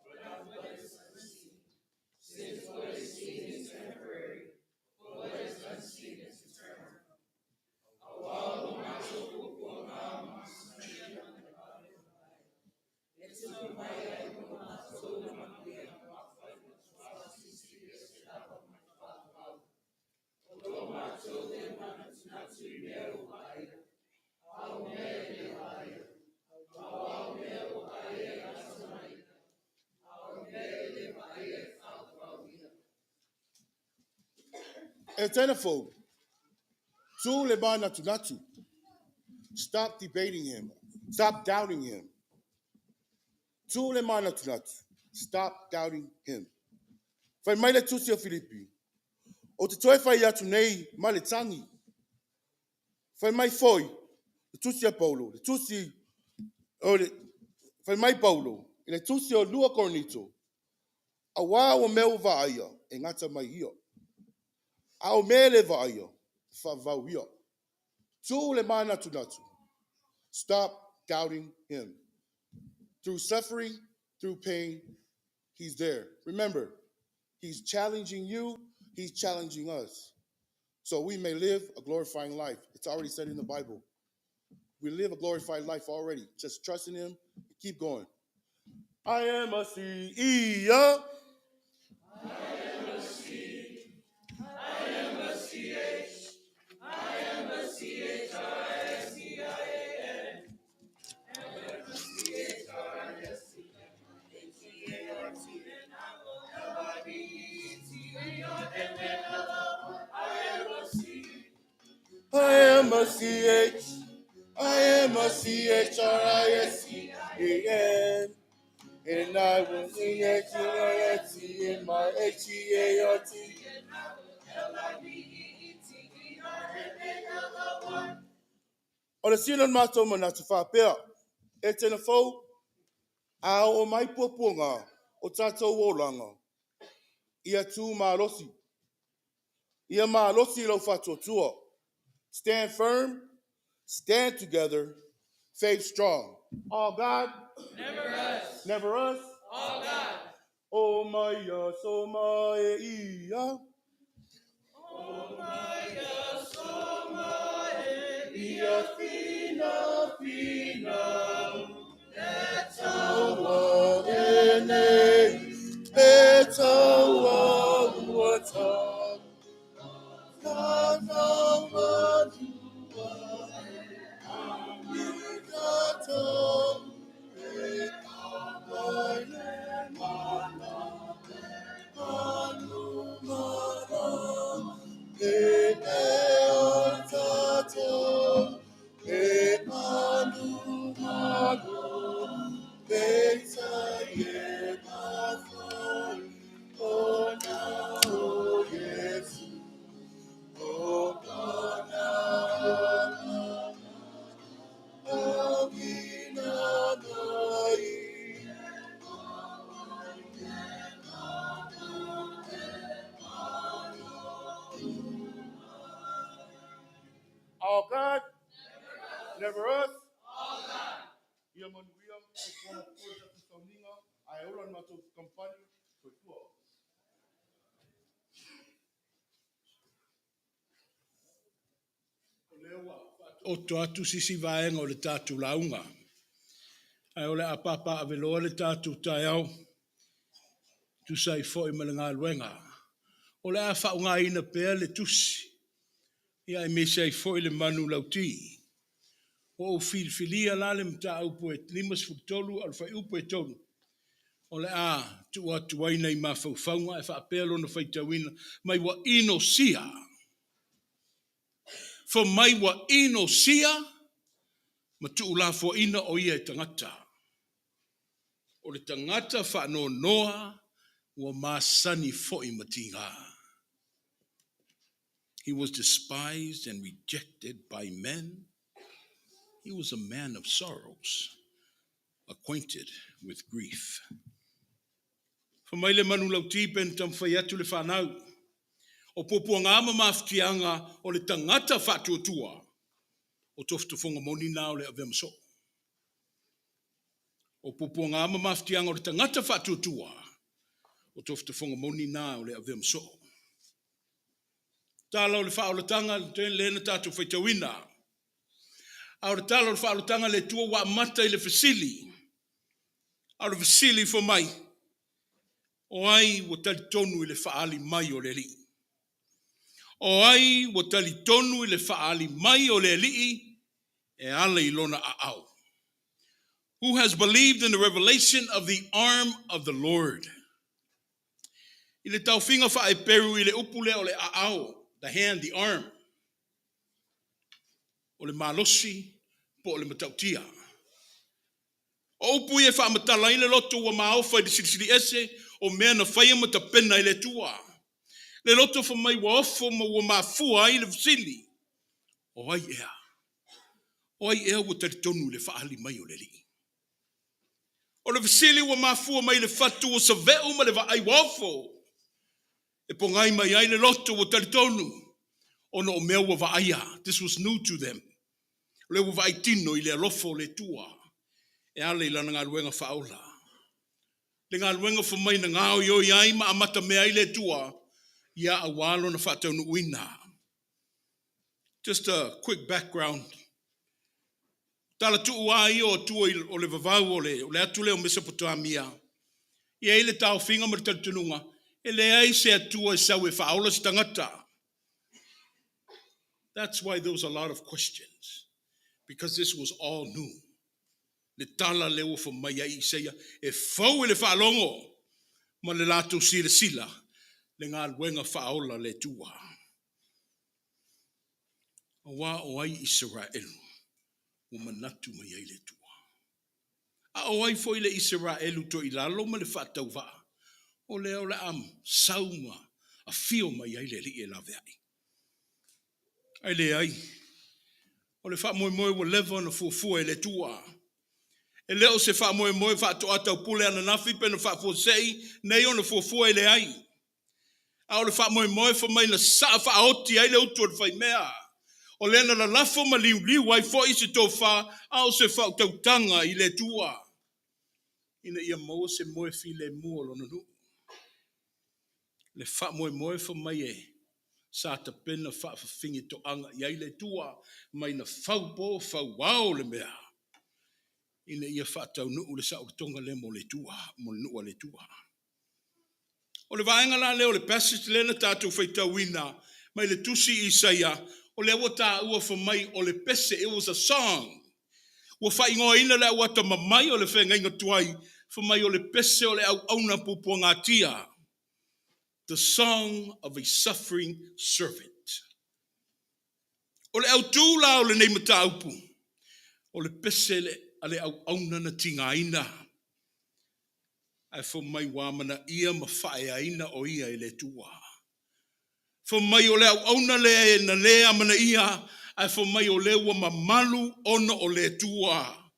but on what is unseen. Since what is seen is temporary, but what is unseen is eternal. Etena Fou. Tu le ba natu natu. Stop debating him. Stop doubting him. Tu le ma natu natu. Stop doubting him. Fai mai le tusi o Filipi. O te toi fai atu nei ma le tangi. Fai mai foi. Le tusi a Paulo. Le tusi o le fai mai Paulo. E le tusi o lua Coronito. A wā o meu vaia e ngata mai hio. A o mele vaia fa vau hio. Tu le ma natu natu. Stop doubting him. Through suffering, through pain, he's there. Remember, he's challenging you, he's challenging us. So we may live a glorifying life. It's already said in the Bible. We live a glorified life already. Just trust in him and keep going. I am a CEO. I am a CH. I am a CHRISCAN. And I will sing HEAT in my HEART. O le sino mato mana te whapea. Etena Fou, a o mai poponga o tātou ōranga. Ia tū mālosi. Ia mālosi lau whatotua. Stand firm, stand together, faith strong. All God, Never us, never us. all God. Oh my so my ia. Ia fina fina. Tawa ene. Tawa uata. Tawa dua. Kato. oto atu sisi vaenga o le tātu launga. Ai ole a papa aveloa le tātu tai au. Tu sai foi ma le ngā luenga. Ole a whaunga ina pēr le tusi. Ia e me sai foi le manu lauti. O filfilia la le mta upo e limas fuktolu al fai upo e tolu. Ole a tu atu waina I mawhauwhaunga e whaapelo na whaitawina. Mai wa ino sia. For mai wa ino sia. Ma tu ula fo ina o ia e tangata. O le tangata whaano noa wa masani fo I matinga. He was despised and rejected by men. He was a man of sorrows, acquainted with grief. Whamaile manu lau tipen tam whaiatu le whanau. O popua ngā mamaftianga o le tangata whatuatua. O toftofonga moni nao le avemso. O popua ngā mamaftianga o le tangata whatuatua. O toftofonga moni nao le avemso. Tala o le whaolatanga le lena tātou whaitawina. Au le tala o le whaolatanga le tua wa mata I le fasili. Au le fasili fo mai. O ai wa tali tonu I le whaali mai o le li. O ai wa tali tonu I le whaali mai o le li. E ala I lona a au. Who has believed in the revelation of the arm of the Lord. I le tauwhinga wha e peru I le upule o le a au. The hand, the arm. O le malosi, po o le matautia. O upu e wha matala I le loto wa maofa I le sirisiri ese, o mea na whaia matapena I le tua. Le loto wha mai wa ofo ma wa mafua I le vasili. O ai ea. O ai ea wa taritonu le whaali mai o le li. O le vasili wa mafua mai le fatu o sa veu ma le wa ai wa ofo. E pongai mai ai le loto wa taritonu. Ono o mea wa vaia. This was new to them. Le wa vai tino I le alofo le tua. E ale I lana ngā luenga whaola. Le ngā luenga wha mai na ngāo yo iai ma amata mea I le tua. Ia a walo na whataunu uina. Just a quick background. Tala tuu ai o tua o le vavau o le atu leo Mesopotamia. Ia I le tau whinga ma le talitununga. E le ai se atua e sau e whaola si tangata. That's why there was a lot of questions. Because this was all new. Le tala leo fa mai ai seia e fau e le whaalongo. Ma le lato sila sila. Le ngā luenga whaola le tua. A wā o ai Israelu. O manatu mai ai le tua. A o ai foi le Israelu to I lalo ma le whaatau waa. O leo le am sauma a fio mai ai le li e la vei. Ai le ai. O le wha moe moe wa lewa na fuafua e le tua. E leo se wha moe moe wha to atau pule ana nafi pe na wha fuasei nei o na fuafua e le ai. A o le wha moe moe wha mai na saa wha aoti ai le utu o le whai mea. O le ana la lafo ma liu liu ai fo isi tō wha a o se wha tautanga I le tua. Ina ia moe se moe fi le mua lo na nu. Le wha moe moe wha mai e. Sa ta pena wha whingi to anga I le tua. Mai na whau po whau wau le mea. Ina ia wha tau nuu le sa o tonga le mo le tua. Mo le nua le tua. O le vaenga la leo le passage le na tātou whaitau ina. Mai le tusi Isaia. O le awa tā ua wha mai o le pese. It was a song. Ua wha ingoa ina le awa ta mamai o le whenga inga tuai. Wha mai o le pese o le au auna pupua ngā tia. The song of a suffering servant. O le au tū la o le nei mata upu. O le pese le ale au auna na tinga ina. Ai wha mai wāmana ia ma whae aina o ia I le tua. Wha mai o le au auna le e na le amana ia. Ai wha mai o le ua mamalu ona o le tua.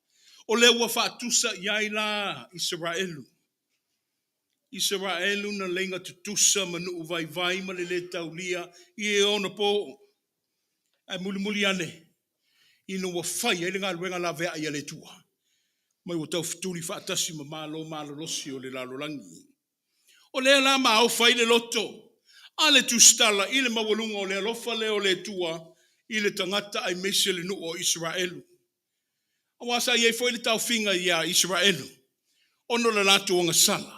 O le ua whaatusa iai la Israelu. Israelu na lenga tutusa manu vai vai ma le taulia I e ona po. Ai muli muli ane. Ino wa whai e le ngā luenga la vea I le tua. Mai o tau fituri whaatasi ma malo losi o le lalolangi. O le la ma au whai le loto. A le tustala I le mawalunga o le alofa le o le tua. I le tangata ai mese le nuu o Israelu. Awasa iei foi le tau finga ia Israelu. Ono le lato o ngasala.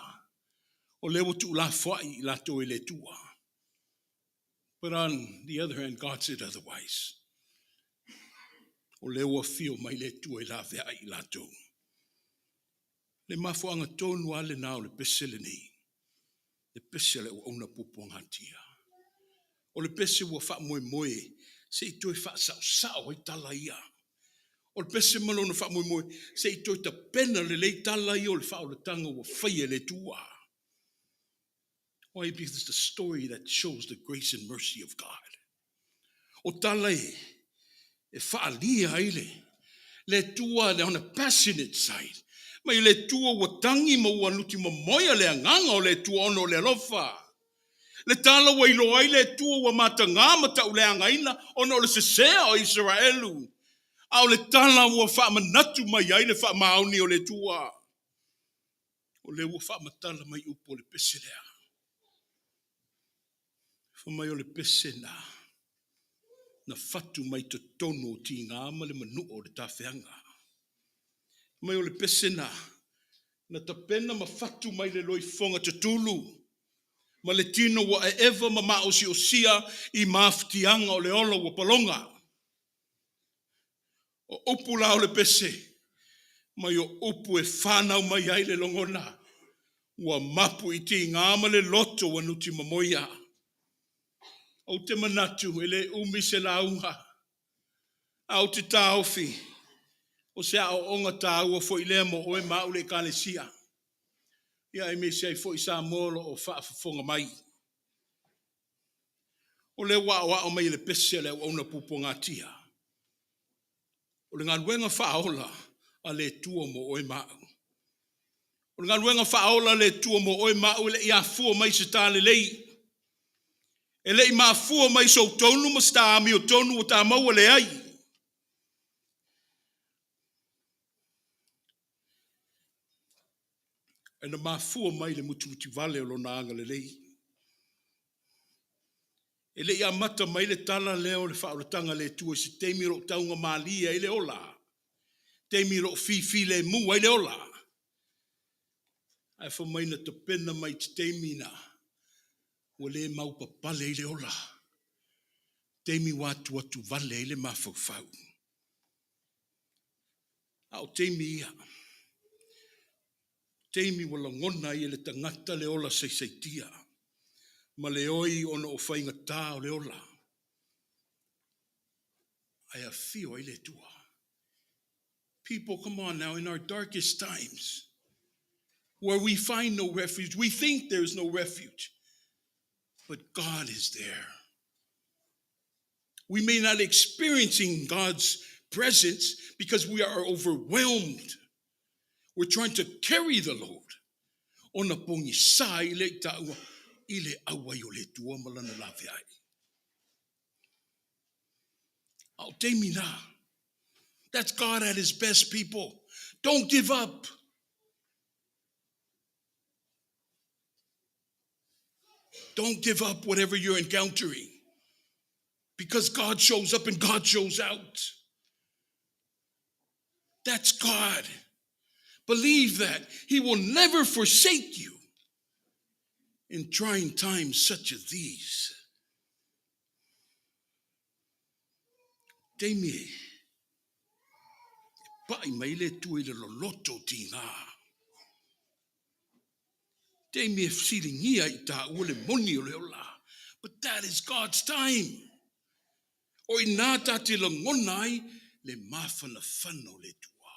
O lewa tu la fwai I lato I le tua. But on the other hand, God said otherwise. O lewa fio mai le tua I la vea I lato. Le mafuanga tonu ale nao le pesele ni. Le pesele o ona puponga tia. O le pese ua wha moe moe, se I toi wha sao I tala ia. O le pese malona wha moe moe, se I toi ta pena le lei tala ia o le wha o le tanga ua whaia le tua. Why? Because it's the story that shows the grace and mercy of God. O tala e wha alia ile, le tua le on a passionate side. Mai le tua ua tangi ma ua nuti ma moia le anganga o le tua ono le alofa. Le tala wa ilo ai le tua wa matanga ma ta ule angaina ono le sesea o Israelu. Au le tala wa wha manatu mai ai le wha maoni o le tua. O le wa wha matala mai upo le pese lea. Wha mai o le pese na fatu mai to tono ti ngā ama le manu o le tawhianga. Mai o le pese na ta pena ma fatu mai le loi fonga te tulu. Ma le tino wa e eva ma maosi o sia I maftianga o le olo wa palonga. O upu la o le pese, mai o upu e whanau mai ai le longona. Wa mapu I ti ngāma le loto wa nuti mamoia. O te manatu ele umi se launga. Au te taofi. O se ao onga tāua fo I lea mo oe mau le kalesia. Ia e me se ai fo I sa molo o whaafafonga mai. O le wa mai le pese le ona puponga tia. O le ngaluenga whaola a le tua mo oe mau. O le ngaluenga whaola le tua mo oe mau le ia fua mai se tāle lei. E le I maa fua mai so tonu ma sta ami o tonu o tā maua le ai. E na maa fua mai le muti vale o lo na anga le lei. E le ia mata mai le tala leo le whaolatanga le tua se teimi ro taunga maalia I le ola. Teimi ro fifi le mua I le ola. Ai wha mai na te pena mai te teimi na. Wa le mau papale I le ola. Teimi watu atu vale I le mawhauwhau. Au teimi ia. Teimi wala ngona I le tangata le ola seisaitia. Ma le oi ona o whainga tā o le ola. Ai a fio I le tua. People, come on now, in our darkest times, where we find no refuge, we think there's no refuge, but God is there. We may not experiencing God's presence because we are overwhelmed. We're trying to carry the load. Ona pongi sa I le taua, I le awa I o le tua malana lawe ai. Au te mina. That's God at his best, people. Don't give up. Don't give up whatever you're encountering. Because God shows up and God shows out. That's God. Believe that. He will never forsake you in trying times such as these. Teimi, pai mai le tui le loloto ti ngā. Teimi e siringia I tā ua le moni o le ola. But that is God's time. O I nā tāti la ngonai le mawhana whano le tua.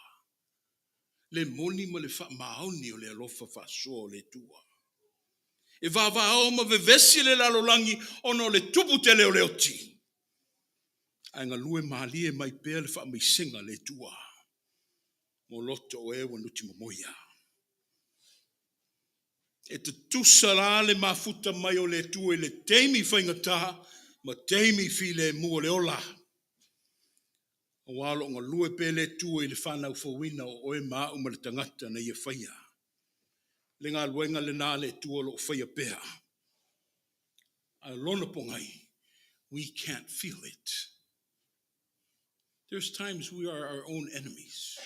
Le moni ma le wha maoni o le alofa whasoa o le tua. E wawao ma vevesi le lalolangi ono le tupu te leo leo ti. Ai ngā lue maalie mai pēr le wha mai senga le tua. Mo loto o ewa nuti mamoia. E te tusara le mafuta mai o le tua le teimi whaingata ma teimi fi le mua le ola. O walo ngā lue pē le tua le whanau whawina o oe maa uma le tangata na ia whaia. Le ngā luenga le nā le tua lo whaia pēha. A lona pongai, we can't feel it. There's times we are our own enemies.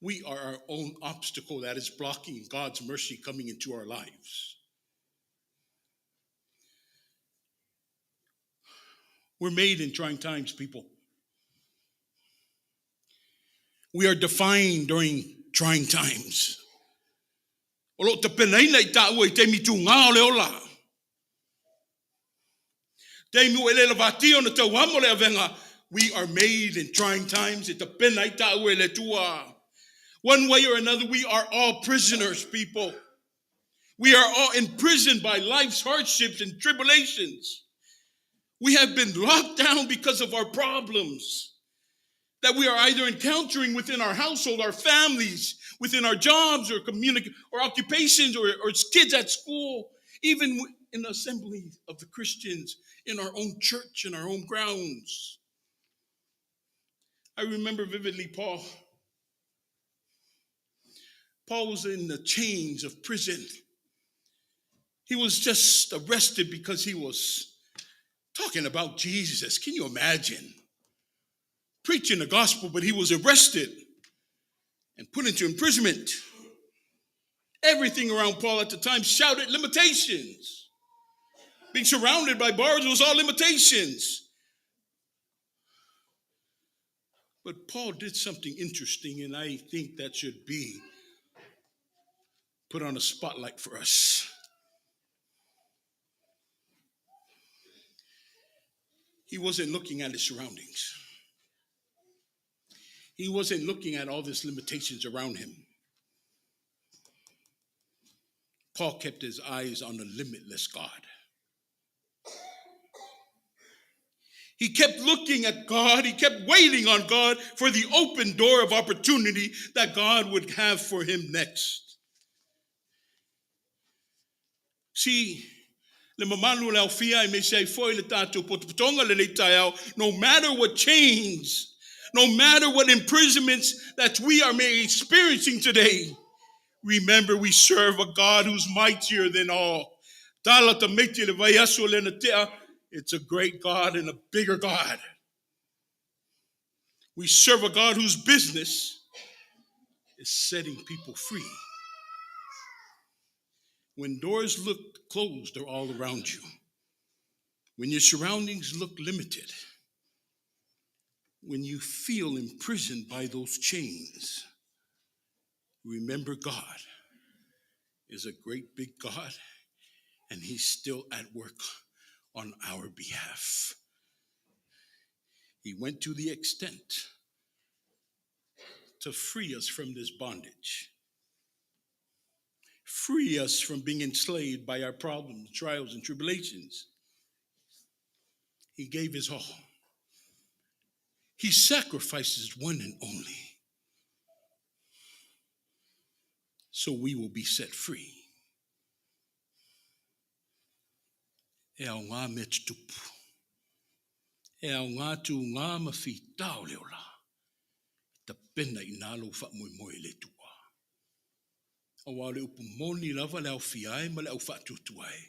We are our own obstacle that is blocking God's mercy coming into our lives. We're made in trying times, people. We are defined during trying times. We are made in trying times. One way or another, we are all prisoners, people. We are all imprisoned by life's hardships and tribulations. We have been locked down because of our problems that we are either encountering within our household, our families, within our jobs or or occupations or kids at school, even in the assembly of the Christians in our own church, in our own grounds. I remember vividly Paul. Paul was in the chains of prison. He was just arrested because he was talking about Jesus. Can you imagine? Preaching the gospel, but he was arrested and put into imprisonment. Everything around Paul at the time shouted limitations. Being surrounded by bars was all limitations. But Paul did something interesting, and I think that should be put on a spotlight for us. He wasn't looking at his surroundings. He wasn't looking at all these limitations around him. Paul kept his eyes on the limitless God. He kept looking at God. He kept waiting on God for the open door of opportunity that God would have for him next. See, no matter what change, no matter what imprisonments that we are experiencing today, remember we serve a God who's mightier than all. It's a great God and a bigger God. We serve a God whose business is setting people free. When doors look closed, they're all around you. When your surroundings look limited, when you feel imprisoned by those chains, remember God is a great big God, and he's still at work on our behalf. He went to the extent to free us from this bondage, free us from being enslaved by our problems, trials, and tribulations. He gave his all. He sacrifices one and only, so we will be set free. E au ngā mea tupu. E au ngā tu ngā mawhitau leo la. Ta pena I nā lau whamoe le tua. O wā le upu moni lava le au whiai ma le au whatutuai.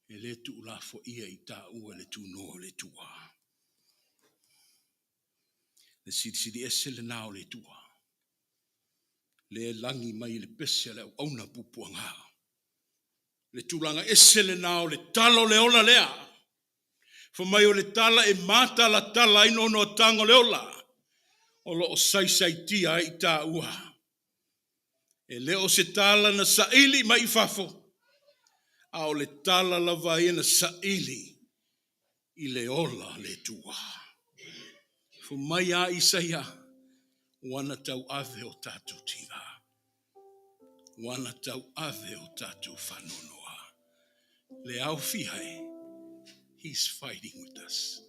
E le tu la fo ia I tā ua le tu no le tua. Le siri ese le nao le tua. Le langi mai le pese le au na pupuanga. Le tūlanga ese le nao le talo le ola lea. Fa mai o le tala e mata la tala ino no tango le ola. O lo o sai tia I tā ua. E leo se tala na saili mai fafo. A o le tala lava ia na saili I le ola le tua. Fa mai a Isaia. Wana tau ave o tātou tira. Wana tau ave o tātou whanonoa. Le au fihai, he's fighting with us.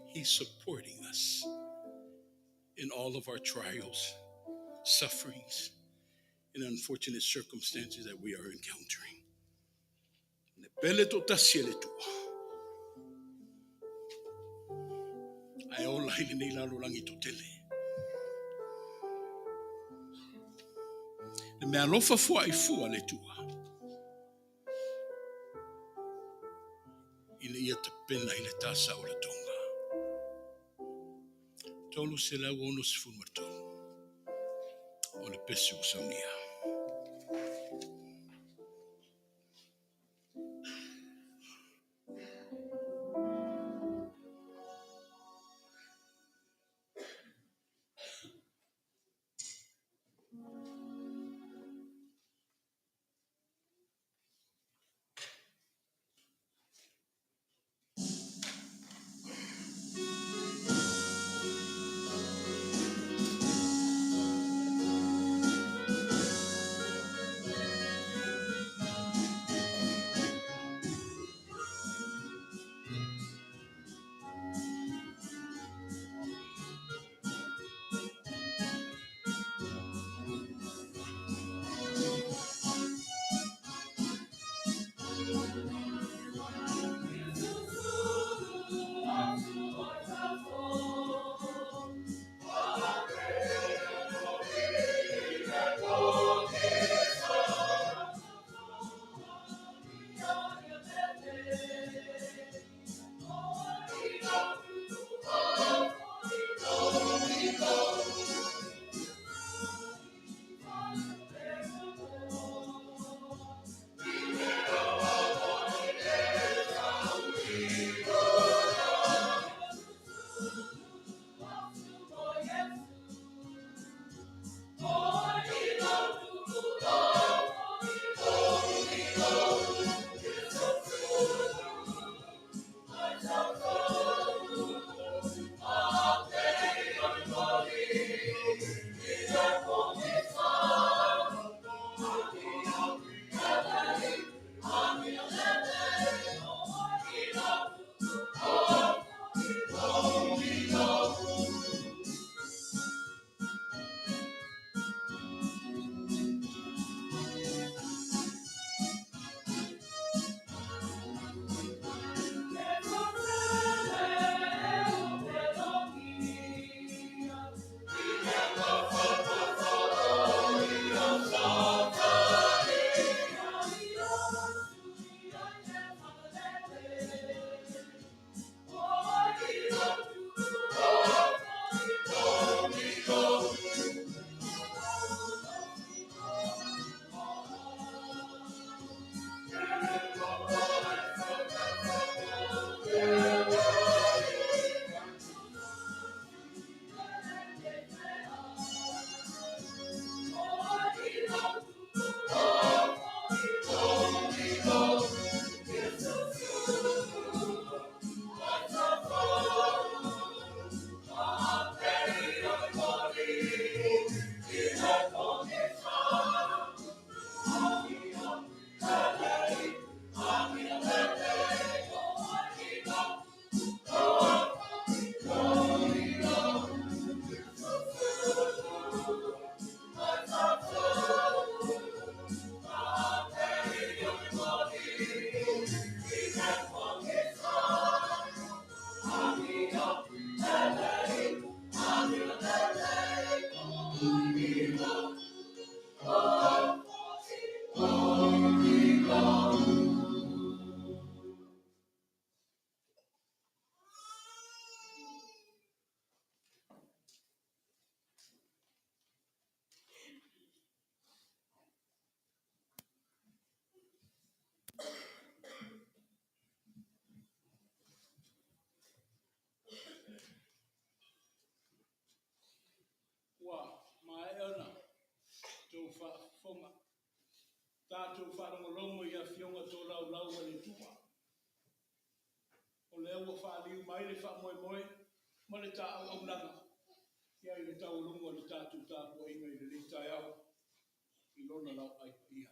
He's supporting us in all of our trials, sufferings, and unfortunate circumstances that we are encountering. Le pele to tasiele tua. Ai ola hili nei lalo langi to tele. Le mea lofa fua I fua le tua. I le ia te pena I le tasa o le tonga. Tolu se lau ono se funu matonu. O le pesu o saunia. Tofaeono tātou whanongolongo ia whionga tō lau lau le tua. O le ua whaaliu mai le whamoe ma le tā au au nanga. Ia I le tau lungo le tātou tāpua inga I le litai au. I lona lau ai ia.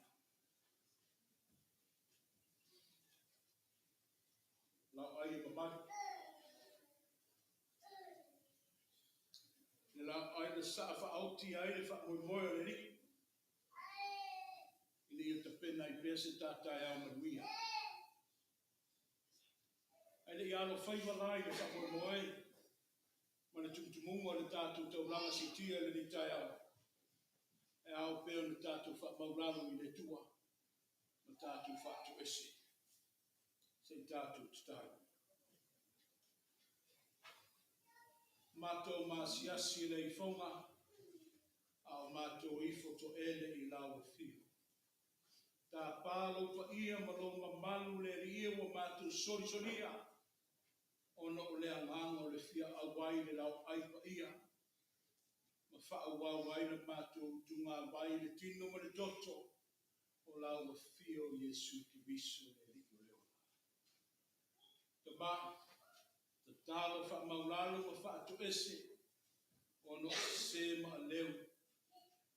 Lau ai e mamai. Le lau ai le saa whaauti ai le whamoe o le riki. Ili I te pena I pese tātai au manuia. Ai le ialo whaivalai le whamoe ma le tumutumunga le tātou tau langa si tia le litai au. E au peo le tātou whamaurano I le tua. Ma tātou whātu ese. se tātou tātou. Mātou māsiasi le I whaunga, a o mātou I whoto ele I lau whio. Tā pālo pa ia malonga malu le ria wa mātou sori-soria, ono o le angango le fia awai le lau ai pa ia. Ma wha awai le mātou tunga awai le tino ma le toto, o lau whio Yesu ki viso le rio leo. Ka mā, ta tālo wha maulalo ma wha atu ese, ono se ma leo.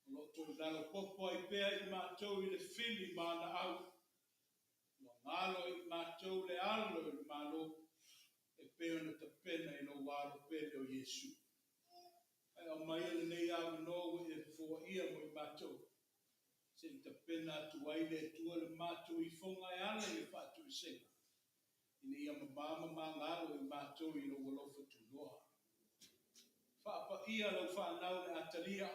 Ono tō dalo popo ai pēa I mātou I le whili mana au. Wa ngalo I mātou le alo I malo, e pēo na ta pena I no waro pēle o Yesu. Ai o mai le nei au no e fua ia mo I mātou. Se I ta pena atu waile e tua le mātou I whonga e ala I whātou I senga. Ina ia mamama ma ngalo I mātou I no walofa tu noa. Whaapa ia lau whanau le atalia,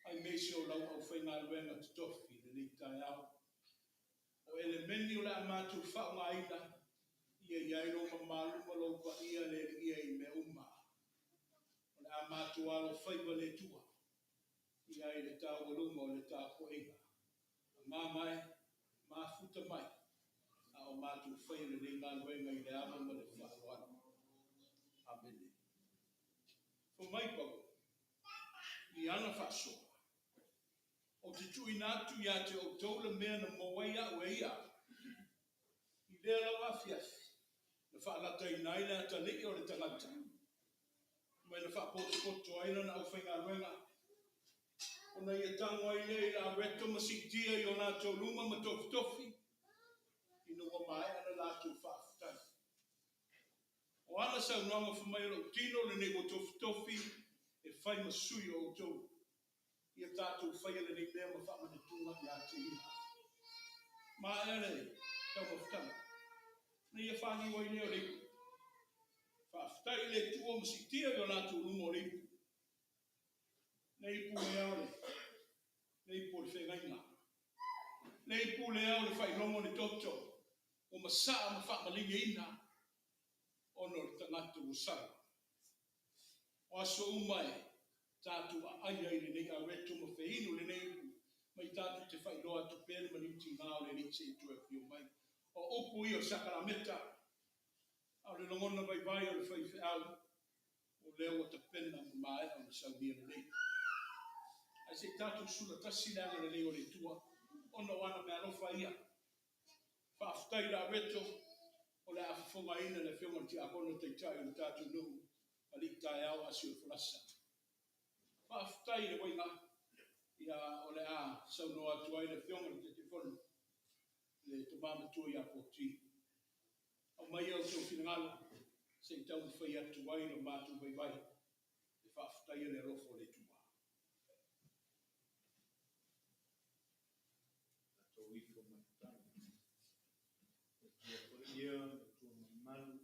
ai meisio lau au whainga ruenga te tofi, le nei tai au. O elemeni o le amatu whaunga ina, ia iairo ma maluma lau pa ia le ia I me uma. O le amatu alo whaiva le tua, ia I le tā waluma o le tā poenga. Mā mai, mā futa mai, a o matu whai le nei ngā ruenga I le ama ma le whaoana. Amen. O mai pau, I ana whasoa. O te tui nātu ia te o taula mea na mawai a ue ia. I lea lau awhiafi. Na whaalata I nai lea ta liki o le tangata. Mai na whaapoto aina na au whainga ruenga. O na ia tango ai lea I la reto masitia I o nātou luma ma tofi. I no wa mai ana lātou whaafutai. O ana sau nonga whamai o tino le nego tofi e whai masui o tau. Ia tātou whaia le nei mea ma whamana tunga I a te iha. Mā ere, tau mawhtana. Na ia whangi wai leo reipu. Whawhtai le tua masitia I o nātou lumo reipu. Nei pu le aole. Nei pu le whengainga. Nei pu le aole whailongo ni toto. O masaa ma whamalinga ina. Ono le tangata usara. O aso umai. Tātou ai le nei a reto ma whainu le nei mai tātou te whai loa tu pēle ma niuti ngāo le ni te tua whio mai. O opu I o sakarameta, au le longona vai vai o le whai whiau, o leo o ta pena ma mai au le saunia le nei. Ai se tātou sula tasi langa le nei o le tua, ono wana mea lofa ia. Whaafutai la reto, o le awhawhonga ina le whionga ti akono te tai o le tātou nuhu, a li tai au asi o whalasa. Whaafutai le wainga, ia o le a sau noa tuai le whionga le te whonu, le te mama tua ia poti. Au mai au tau whinangalo, se tau whai atu wai no mātu vai vai, le whaafutai le rofo le tua. Tato wiko matau, le tua whaia, le tua mamalu,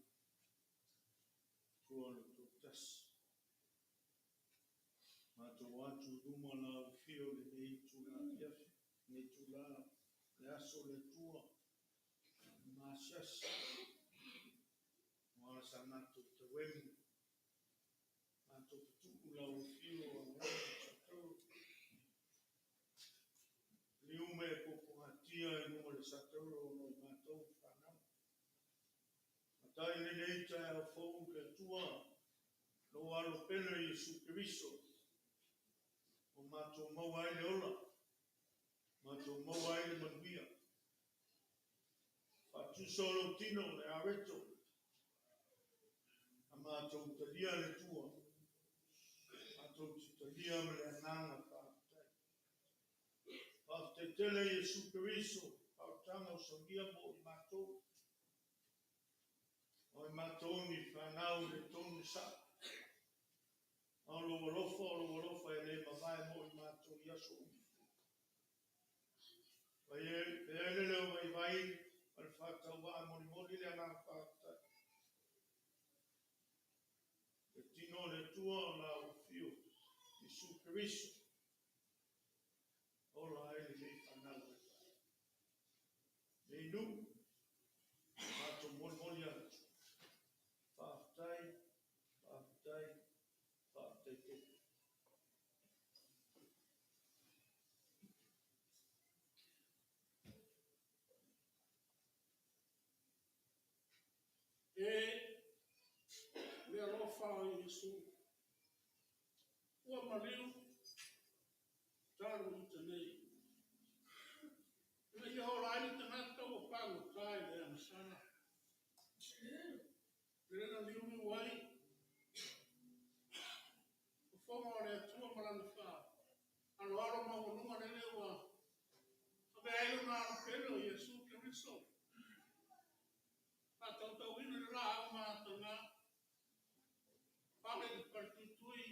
tua le tua tasi. Mato watu duma la whio le nei tula iafi, nei tula le aso le tua, masiasi. Moa sa mato te wemu, mato tuku la whio a wena satoro. Liume popo hatia I mua le satoro no mato whanau. Matai le nei tai a fau le tua, lo alo pele Yesu Kiriso. O mātou maua ai le ola, mātou maua ai le manuia. Whatu solo tino le areto, a mātou talia le tua, mātou talia me le ananga whaafutai. Whafute tele Yesu Kiriso, hautanga o sangia mo I mātou. O I mātou ni whanau le tonu sa. Alo walofa e le mawai mo I mātou I aso umu. Vai ele leo vai vai, al whātau wā mori le anā whātai. E tino le tua la uwhio, Yesu Kiriso. Ola ele le whanau e whai. Nei nu, mātou Ua maliu, taru i tanei. Ina ia hola ai tangata ua pango tai le amasana. Lena liu ni wai, ufonga o le atua malanga wha. Alo alo maunga nene ua, abe ailo na ala pelo i Yesu Keriso. Ka tau ina le la au mātanga, pake i partitui,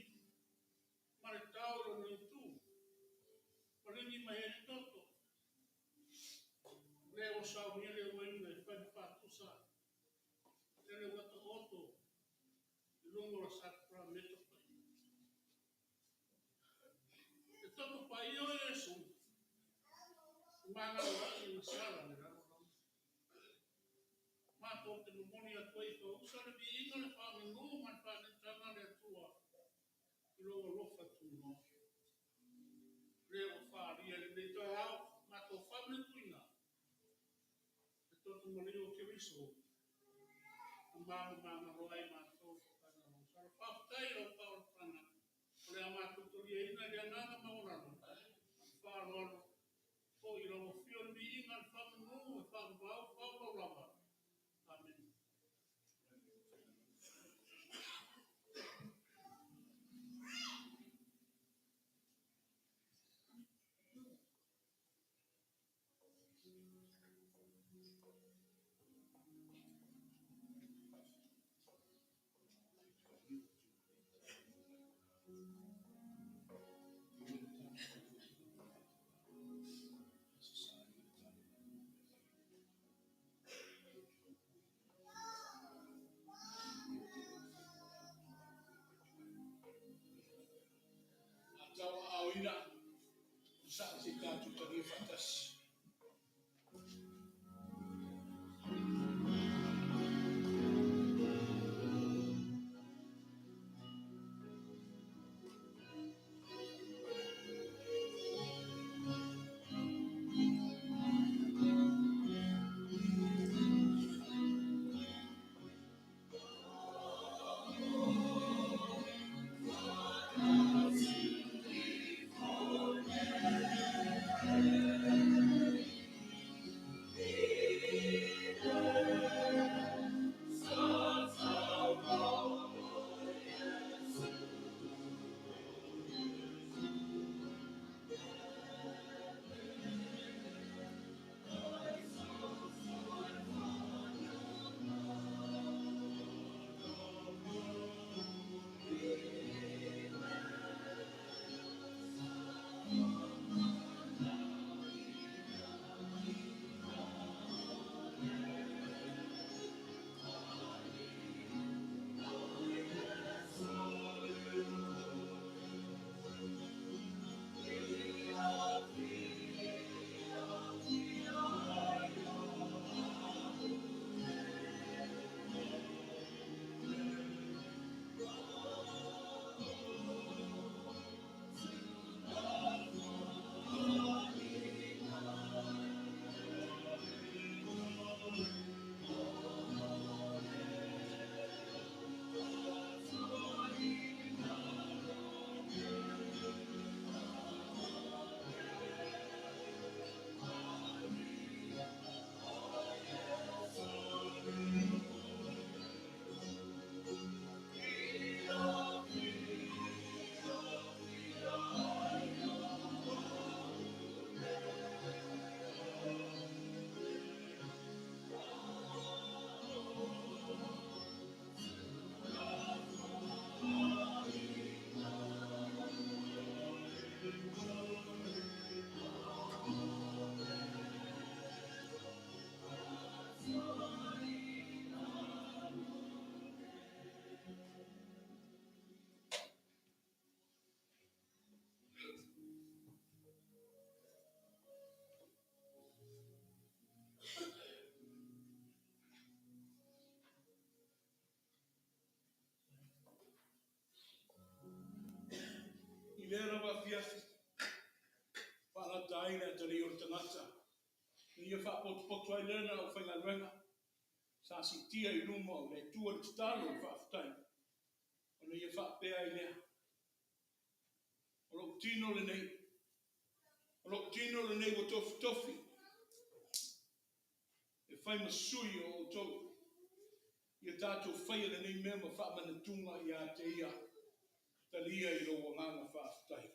mare tau lo nei tu. Palingi mai e toto. Leo sau ni le wenge, whai whatusa. Lele wata oto, i lungo la sakra meto pai. E toto pai o Yesu, mana ua i na sala le raro ramo. Mato te lumoni a tuai pa usa le bi inga le whaminu, man whane tanga le atua. I lungo lofa tu no. Leo wharia le neito e au, mato whamine tuina. E toto molio Keriso. Mama roai matou kana no sa fa tai o pa o pana o le ama tu tu ye ina le nana ma ona no fa no o i lo fio mi ina fa no fa va lava amen Atau awina, sa si katu tadi fatas. Ilera wa fiafi. Pala taina tali o tangata. Ni fa pot pot wa lena o fa ngalwenga. Sa si tia I luma o le tua le talo fa ftai. O ni fa pe ai lea. O lo tino le nei. O lo tino le nei o tofi tofi. E whai masui o tau. Ia tātou whai le nei mea ma wha mana tunga i a te ia. Talia i lo wanganga whaafitai.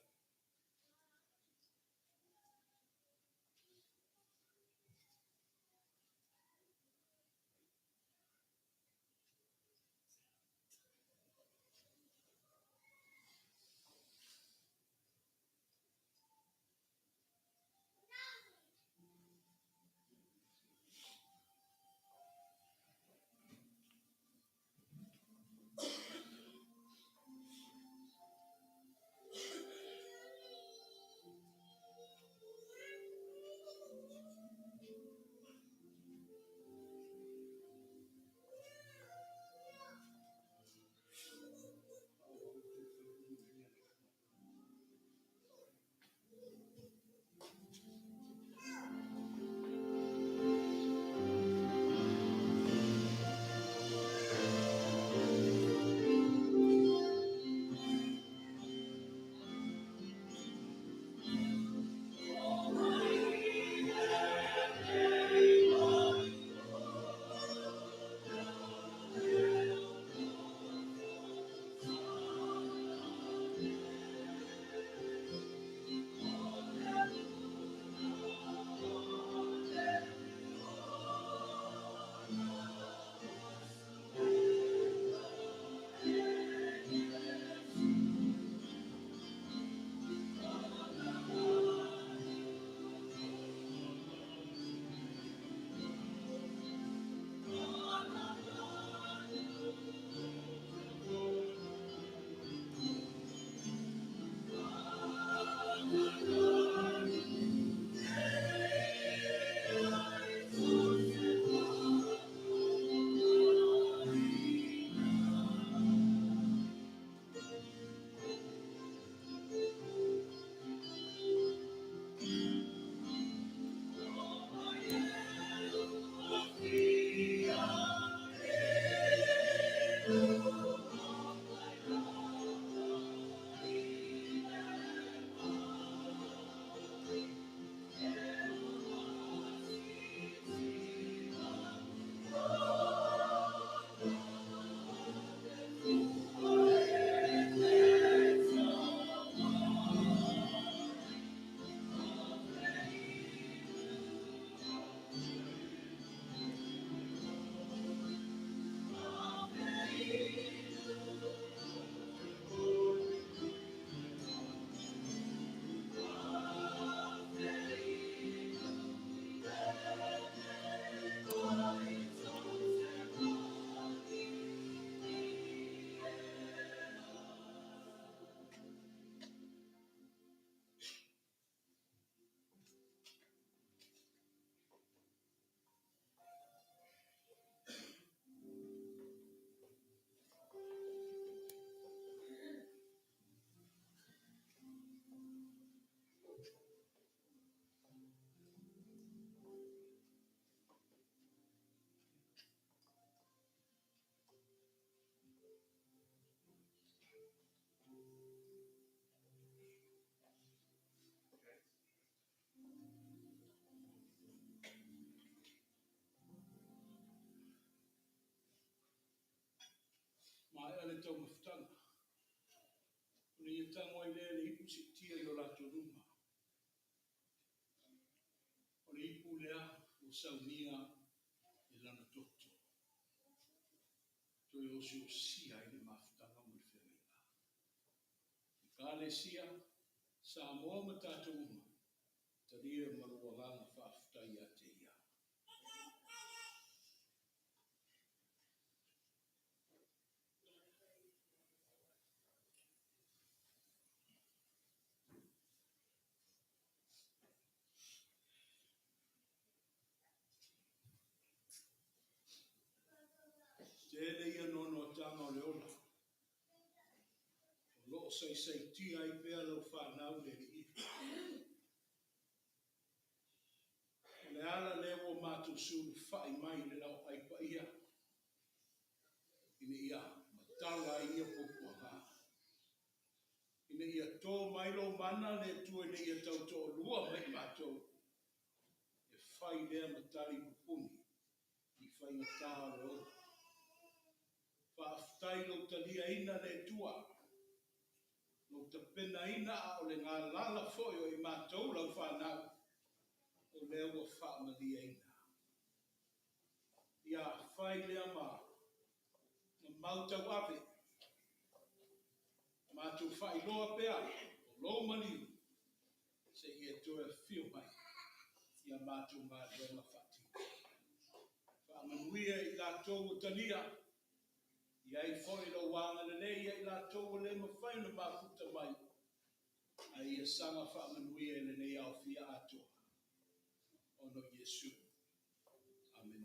Mai ale tau mawhitanga. Ni i tango ai lea le ipu si tia i o lato ruma. O le ipu lea o saunia i lana toto. Toi o si o sia i le mawhitanga mo le whenga. I ka le sia, sa moa ma tato uma. Taria marua nganga whaafutai a te ia. Tēne ia nono a tanga o le ola. O loo sei tia i pēa lau whanau le i. O le ala le o mātou sūru whai mai le lau ai pa ia. Ine ia, matala ia pokuanga. Ine le ia tō mai lo mana le tue le ia tau tō lua mai mātou. E whai lea matari kupuni, i whai na tā reo. Whaaftai lo talia ina le tua, lo ta pena ina a o le ngā lala foi o i mātou lau whanau, o lea ua whaamalia ina. Ia whai lea ma, na mautau awe, mātou whai loa pea, o lo maliu, se ia toe whio mai, ia mātou ngā lea ma whati. Whaamanuia i lātou o talia, ia i whoi lo wanga le le, ia i lātou o le mawhai na mafuta mai, a ia sanga whaamanuia le nei au fia atoa. Ono Yesu. Amen.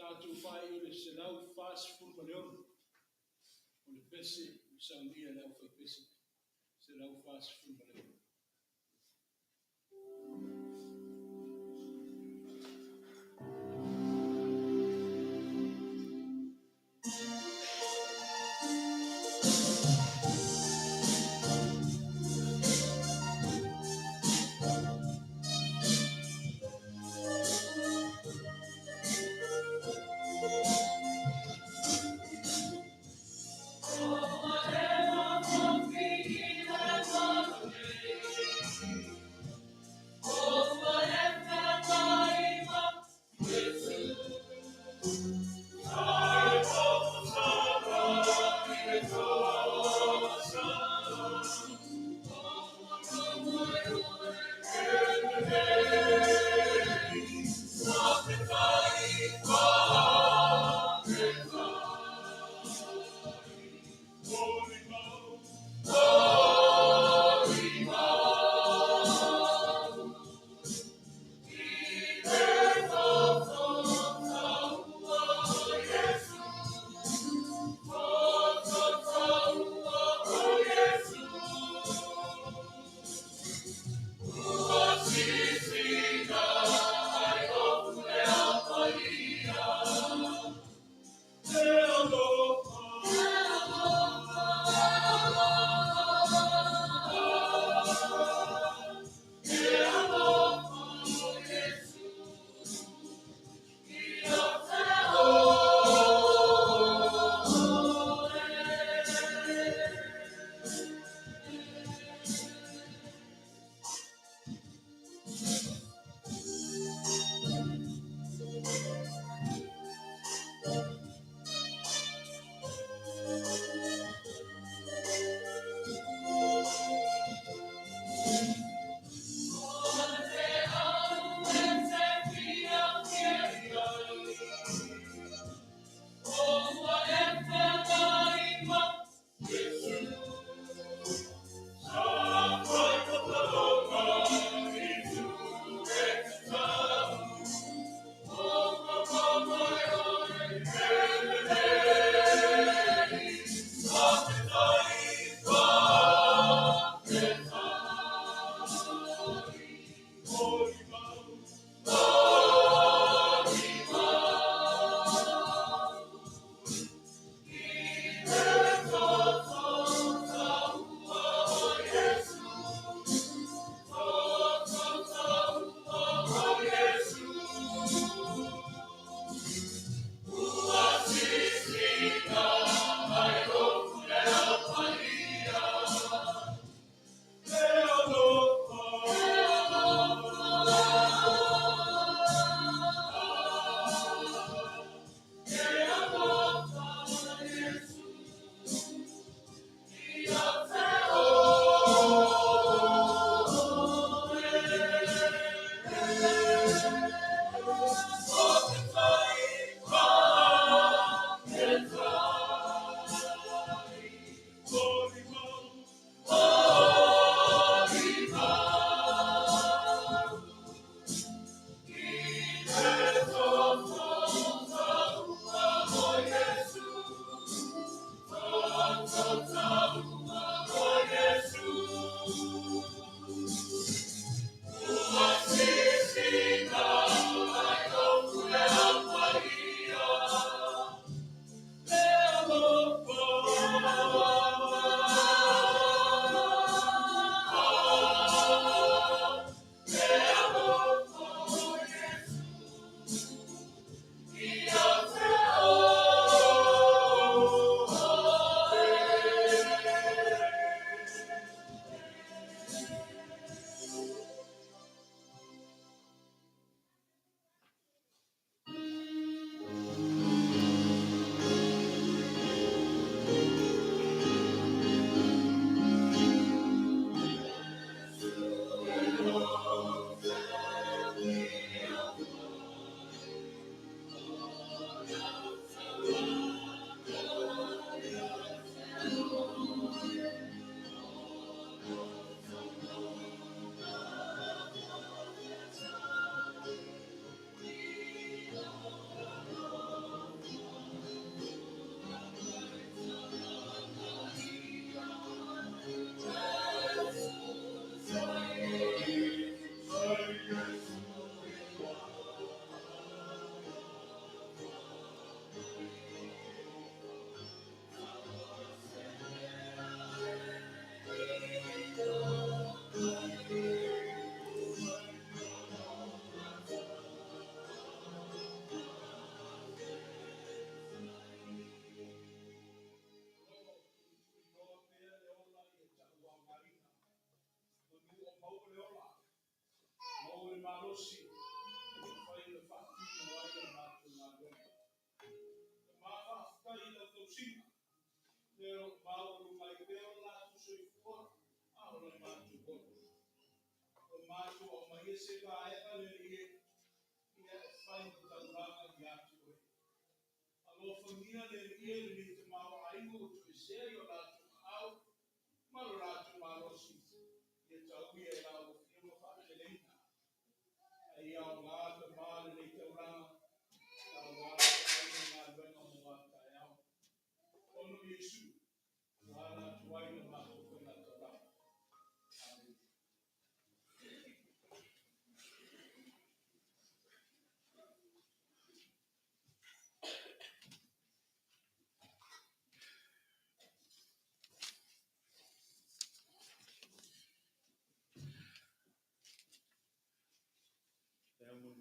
Tātou whai o le se lau fast food ma leon. O le pese, o sangia lau whai pese. Se lau fast food ma leon. Oh,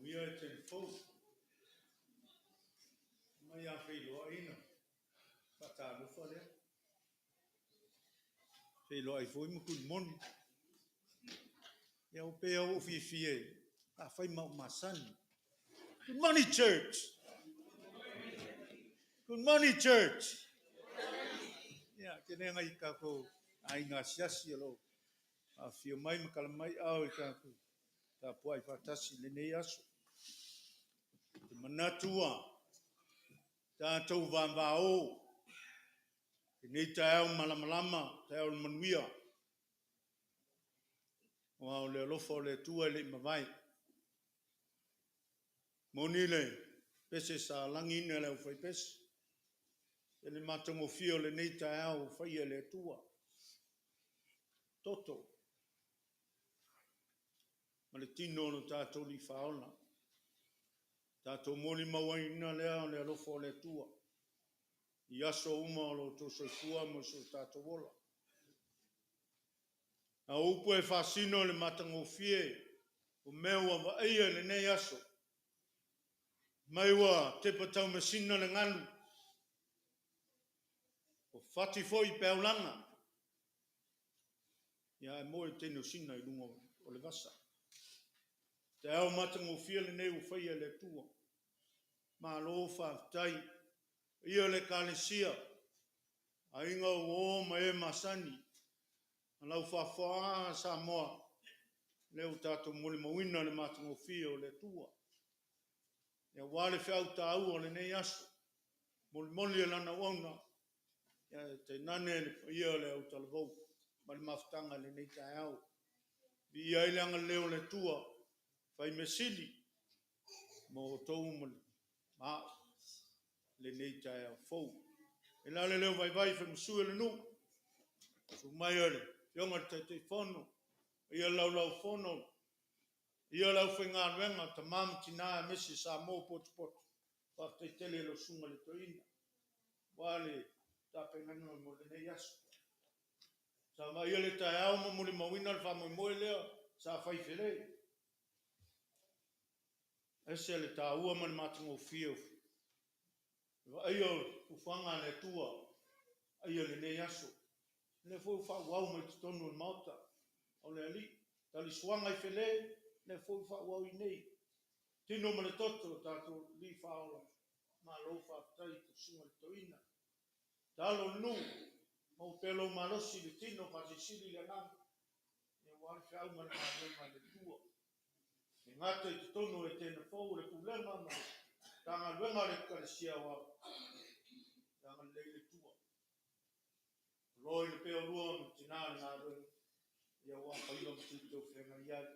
We are Etena Fou. Mai a Whailoaina. Pata lufa lea. Whailoa I foi mo good morning. Ia o pea o fie. A whai mau masani. Good morning, church. Good morning, church. Ia, kene ngai kako. Ai ngā siasi alo. A fio mai makalamai au I kako. Ta puai fatasi lenei aso. Te manatua. Tātou wāwao. Nei tae au malamalama, tae au manuia. O au le alofa o le tua le mawai. Moni le, pese sa langi ina le au whai pese. E le matango fio le nei tae au whai le tua. Toto. Ma le tino no tātou li whaona. Tātou moni mawaina lea o le alofa o le tua. I aso uma o lo to soifua mo so tātou ola. A upu e whasino le matango fie, o meua wa eia le nei aso. Maiwa te patau masina le nganu. O whati foi peaulanga. Ia e moe tenu sina I lunga o le vasa. Te au matango fie le nei u whaia le tua. Ma lo whaftai. Ia le kalesia. A inga o ma e masani. Alau whawhaa sa moa. Leo tātou mole mawina le matango fia o le tua. Ia wale whiau tāu o le nei aso. Mole e lana wauna. Ia te nane ia le au talavou. Ma le mawhtanga le nei tae au. Ia ilanga leo le tua. Whai mesili. Mo tau mole. Ma le nei tae au fou. E la le leo vai fe msue le nu. Su mai ole. Fionga te fono. Ia lau fono. Ia lau whenga ruenga ta mam tina mesi sa mō pot. Pa te tele lo sunga le toina. Wale ta pengano mo le nei aso. Sa mai ole ta au mo muli mawina le whamoi moe leo. Sa whai where. Ese le ta ua mani matungo fio. Aio ufanga le tua. Aio le nei aso. Le fo fa wau mai tonu e mauta. O le ali. Tali suanga I where. Le fo fa wau I nei. Tino ma le toto tato li faola. Ma lo fa tai to sunga le toina. Talo nu. Mau pelo malosi le tino pa se sili le nang. E wale fiau ma le ma le tua. E ngata I tonu Etena Fou le pulema ma. Tanga luenga le kalesia wa. Tanga le tua. Loi le peo lua ma tina le ngā luenga. Ia wa paila ma tito whenga iai.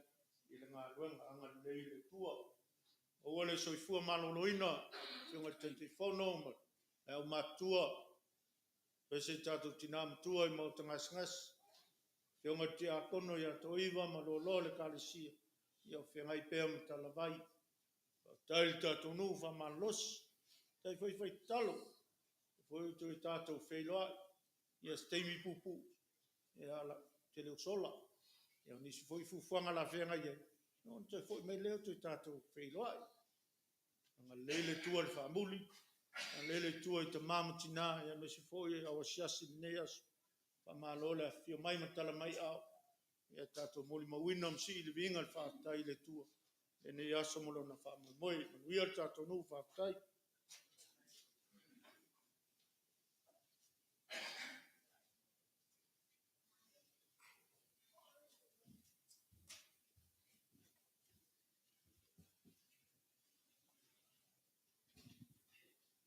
I le ngā luenga anga le tua. O wale soifua maloloina. Whiunga te whono ma. E au matua. Pese tātou tina matua I mau tangas. Whiunga te akono ia toiva ma lo le kalesia. Ia whenga I pēr ma talavai. Tai tātou nu wha malos. Tai whai talo. Whai tu I tātou whailoa. Ia steimi pupu. Ia ala te leo sola. Ia nisi whai fufuanga la whenga ia. Non te whai mai leo tu I tātou whailoa. Nga lele tua le whamuli. Nga lele tua I te mamatina. Ia nisi whai awa siasi neas. Whamalola whio mai matala mai au. Ia tātou moli mawina msi I le vinga le whaatai le tua. E ne aso molo na whamui moi. Manuia tātou nu whaatai.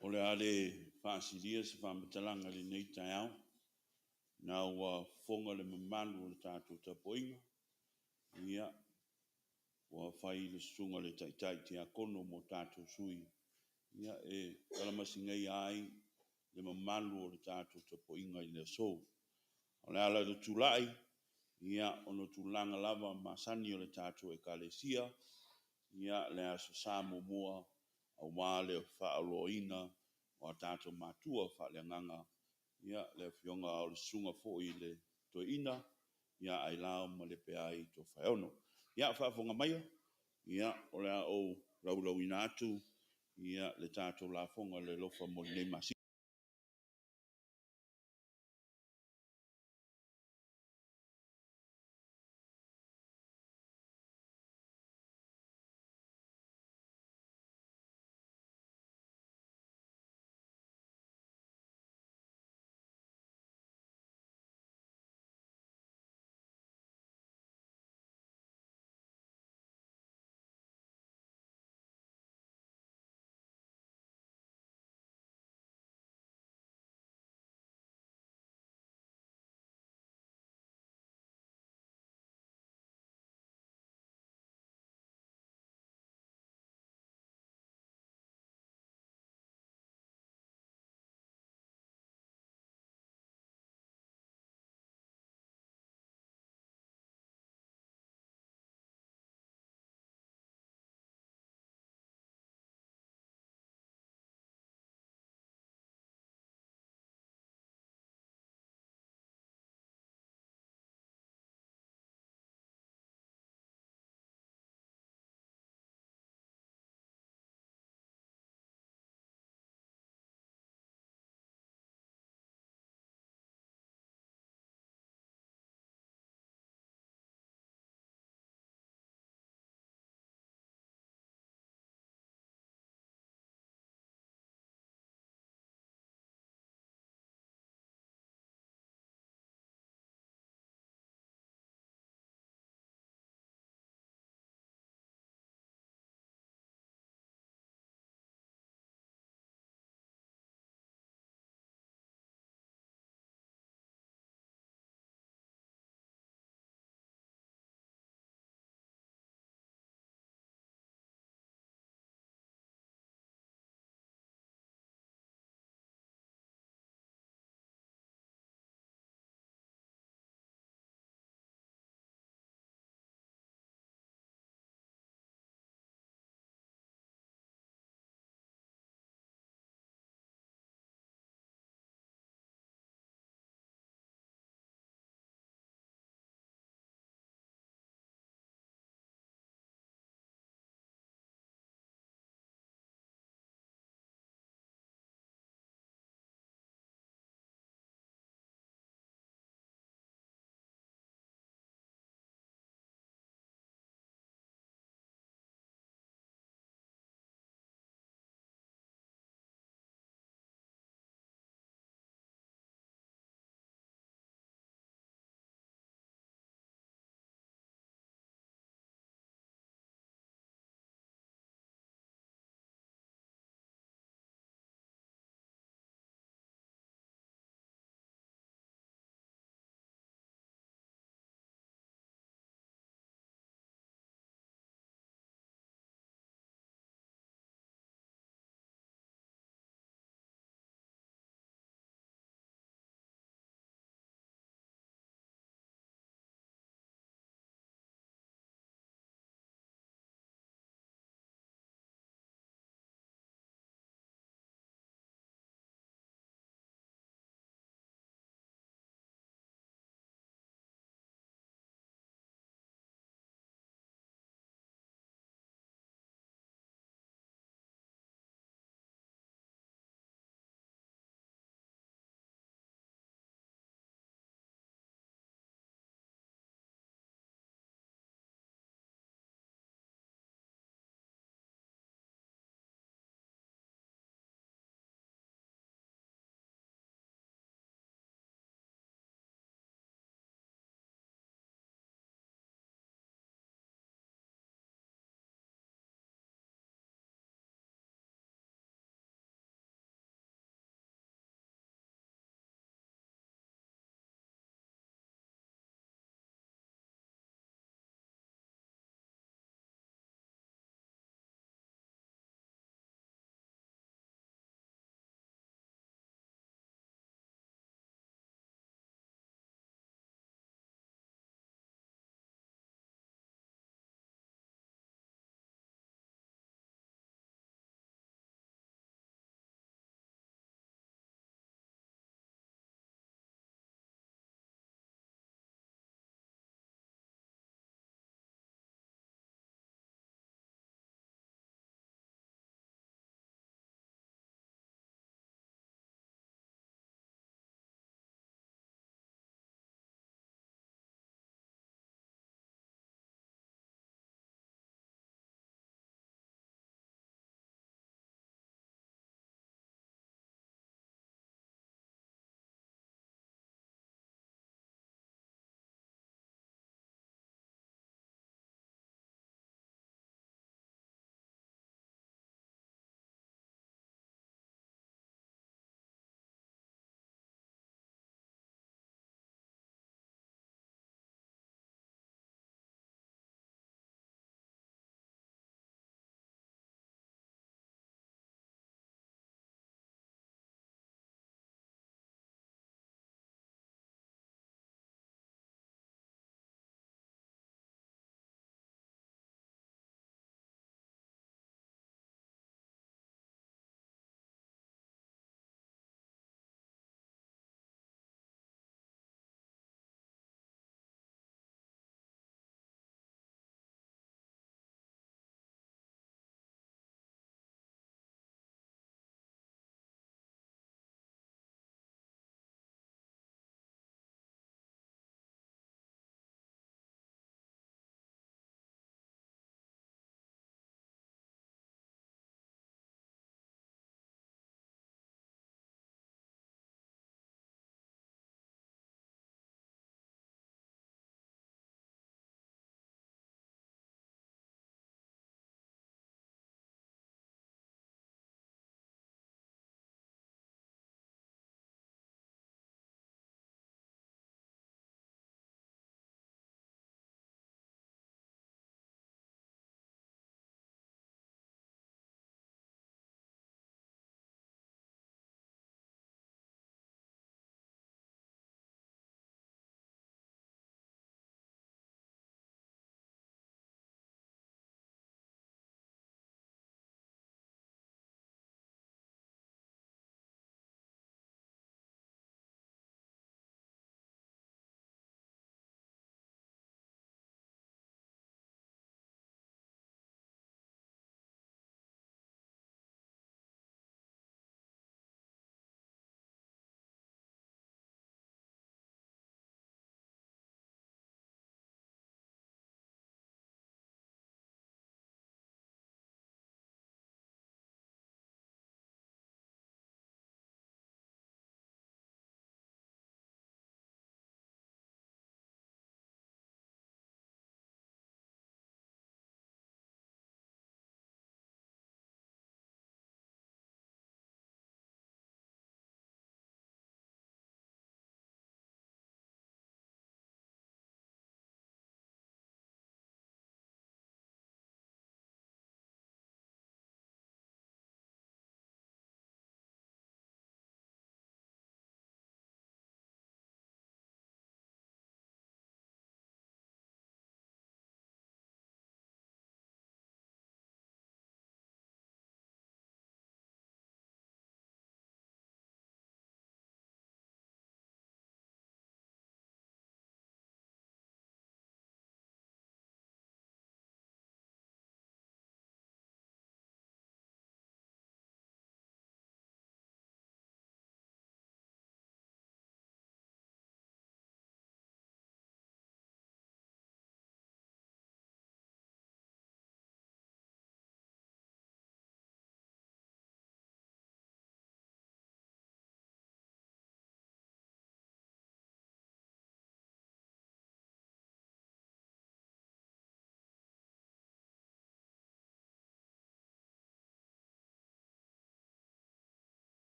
O le ale whaasiria se whamatalanga le nei tai au. Nā ua whonga le mamalu o le tātou tapoinga. Ia, ua whai le sunga le taitai te akono mo tātou sui. Ia e kalamasi ngai ai le mamalu o le tātou tapoinga I le so. O le ala le tulai, ia ono tulanga lava masani o le tātou e kalesia. Ia le aso sa mua au wale o whaaloina o tātou matua whaaleanganga. Ia le fionga o le sunga fo I le toina. Ia Ailao Malepeai Tofaeono. Ia whaafonga maia. Ia o le o raulau inatu. Ia le tātou la fonga le lofa mo le masi.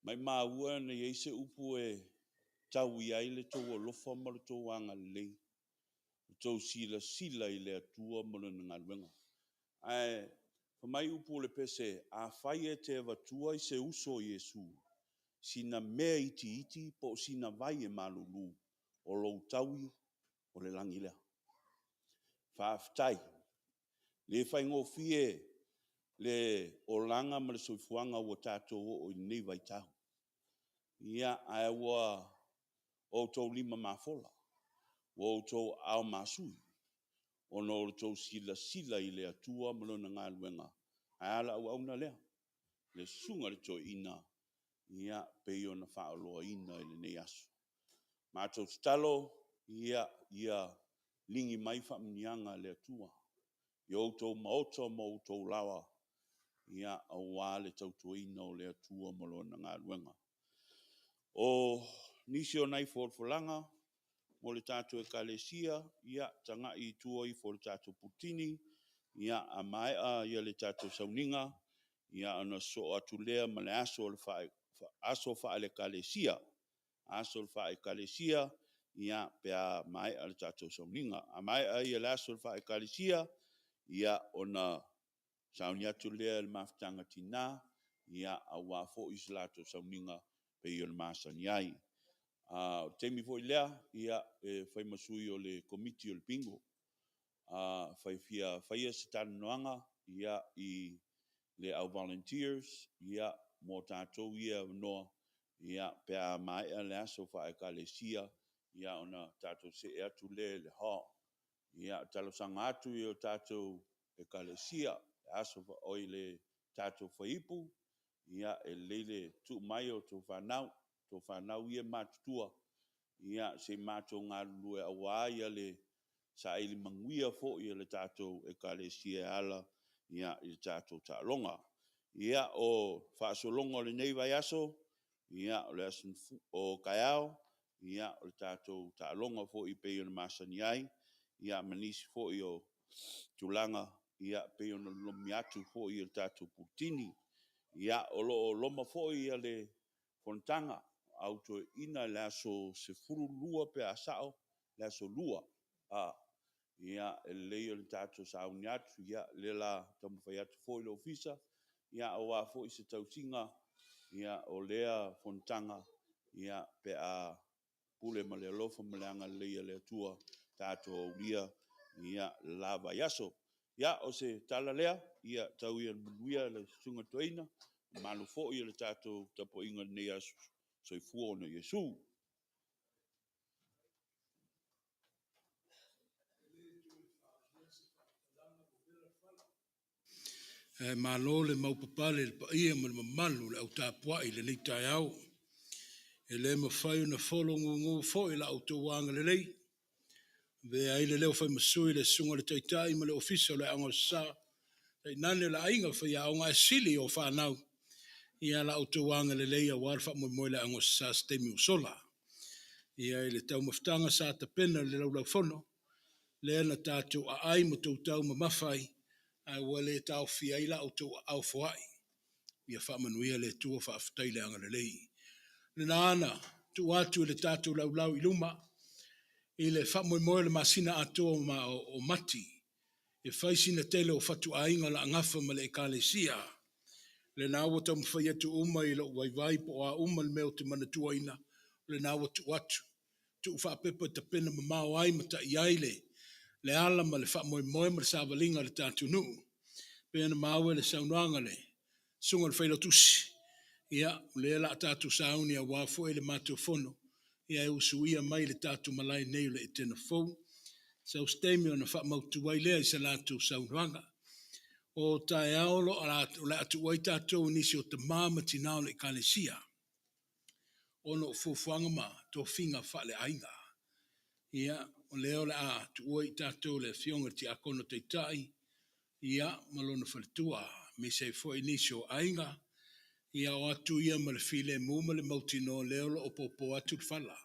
Mai maua na ye se upu e tau I ai le tau alofa ma le tau anga lei. Tau sila I le atua ma le ngaluenga. Ai, mai upu le pese, a whai e te vatua I se uso Yesu. Sina mea iti po sina vai e malulu. O lo taui o le langi lea. Whaaftai. Le whai ngō fie le o langa ma le soifuanga o tātou o nei Vaitau. Ia ai wa o tau lima mafola. O tau au masui. O no tau sila I le atua malona ngā luenga. Ai ala au na lea. Le sunga le tau ina. Ia peo na whaoloa ina I le nei asu. Mātou talo. Ia lingi mai whamnianga le atua. Yo tau maota mo tau lawa. Ia awa le tau tuina o le atua malona ngā luenga. O nisi o nai forfolanga. Mo le tātou ekalesia. Ia tanga I tua I for le tātou putini. Ia a mai ia le tātou sauninga. Ia ana so atu lea ma le aso le aso wha le ekalesia. Aso le wha ekalesia. Ia pea mai le tātou sauninga. A mai ia le aso le wha ekalesia. Ia ona sauni atu lea le mafutanga tina. Ia a wafo islato sauninga pe ia le masani ai. Temi foi lea, ia fai masui o le komiti o le pingo. Fai se tānoanga, ia I le au volunteers, ia mo tātou ia noa, ia pea mai le aso wha ekalesia, ia ona tātou se atu le ho. Ia talo sanga atu I o tātou ekalesia, aso oi le tātou whaipu, ia leile tu mai o tō whanau ia mātutua. Ia se mātou ngā lue awa ia le sa ili manguia fo ia le tātou ekalesia ala ia I tātou tālonga. Ia o whaasolonga le nei Vaiaso, ia o le asun o kaiao, ia o le tātou tālonga fo I peo na masani ai, ia manisi fo I o tulanga, ia peo na lomi atu fo I le tātou putini, ia o loma fo I le fontanga, auto ina le aso se furu lua pe asao, le aso lua. Ia leo le tātou sauni atu, ia le la tamu whai atu fo I le ofisa, ia awa fo I se tausinga, ia o lea fontanga, ia pe a pule ma le alofa ma le anga leia le atua tātou au lia, ia la Vaiaso. Ia o se tala lea, ia tau ia manuia le sunga toina, malu fo I le tātou tapo inga nei asu. Soifua no Yesu. Malo le maupapale le paia ma le mamalu le au tāpuai le nei tai au. E le mawhai na wholo ngungu fo I la au tōwanga le lei. Ve ai le leo whai masui le sunga le taitai ma le ofisa le anga sa. Tei nane la inga whai a onga sili o whanau. Ia la au tōwanga le lei a warwha moi le anga sa stemi usola. Ia le tau maftanga sa ta pena le lau whono. Le ana tātou a ai mo tau ma mawhai. Ai wale tau fiaila au tō au fuai. Ia whamanuia le tua whaafutai le anga le lei. Le nana, tu atu le tātou lau I luma. I le whamoimoe le masina atoa ma o mati. E whaisina tele o whatu ainga la ngafa ma le ekalesia. Le nawa tau mwhai atu uma I lo waivai po a uma le meo te manatua ina. Le nawa tu atu. Tu whapepa ta pena ma mao ai ma ta iaile. Le ala ma le whamoimoe ma le savalinga le tātou nuu. Pena mawe le saunuanga le. Sunga le whailo tusi. Ia, le la tātou sauni a wafo e le mātou whono. Ia e usuia mai le tātou malai nei le Etena Fou. Sau stemi o na whamautu wai lea I sa lātou saunuanga. O tae aolo a le atu wai tātou nisi o te māma tinao le ekalesia. Ono fufuanga ma tō whinga whale ainga. Ia, o leo le a tu wai tātou le fionga ti akono te tai. Ia, malona whaletua, me se foi nisi o ainga. Ia o atu ia ma le file muma le mautino leo o popo atu le whala.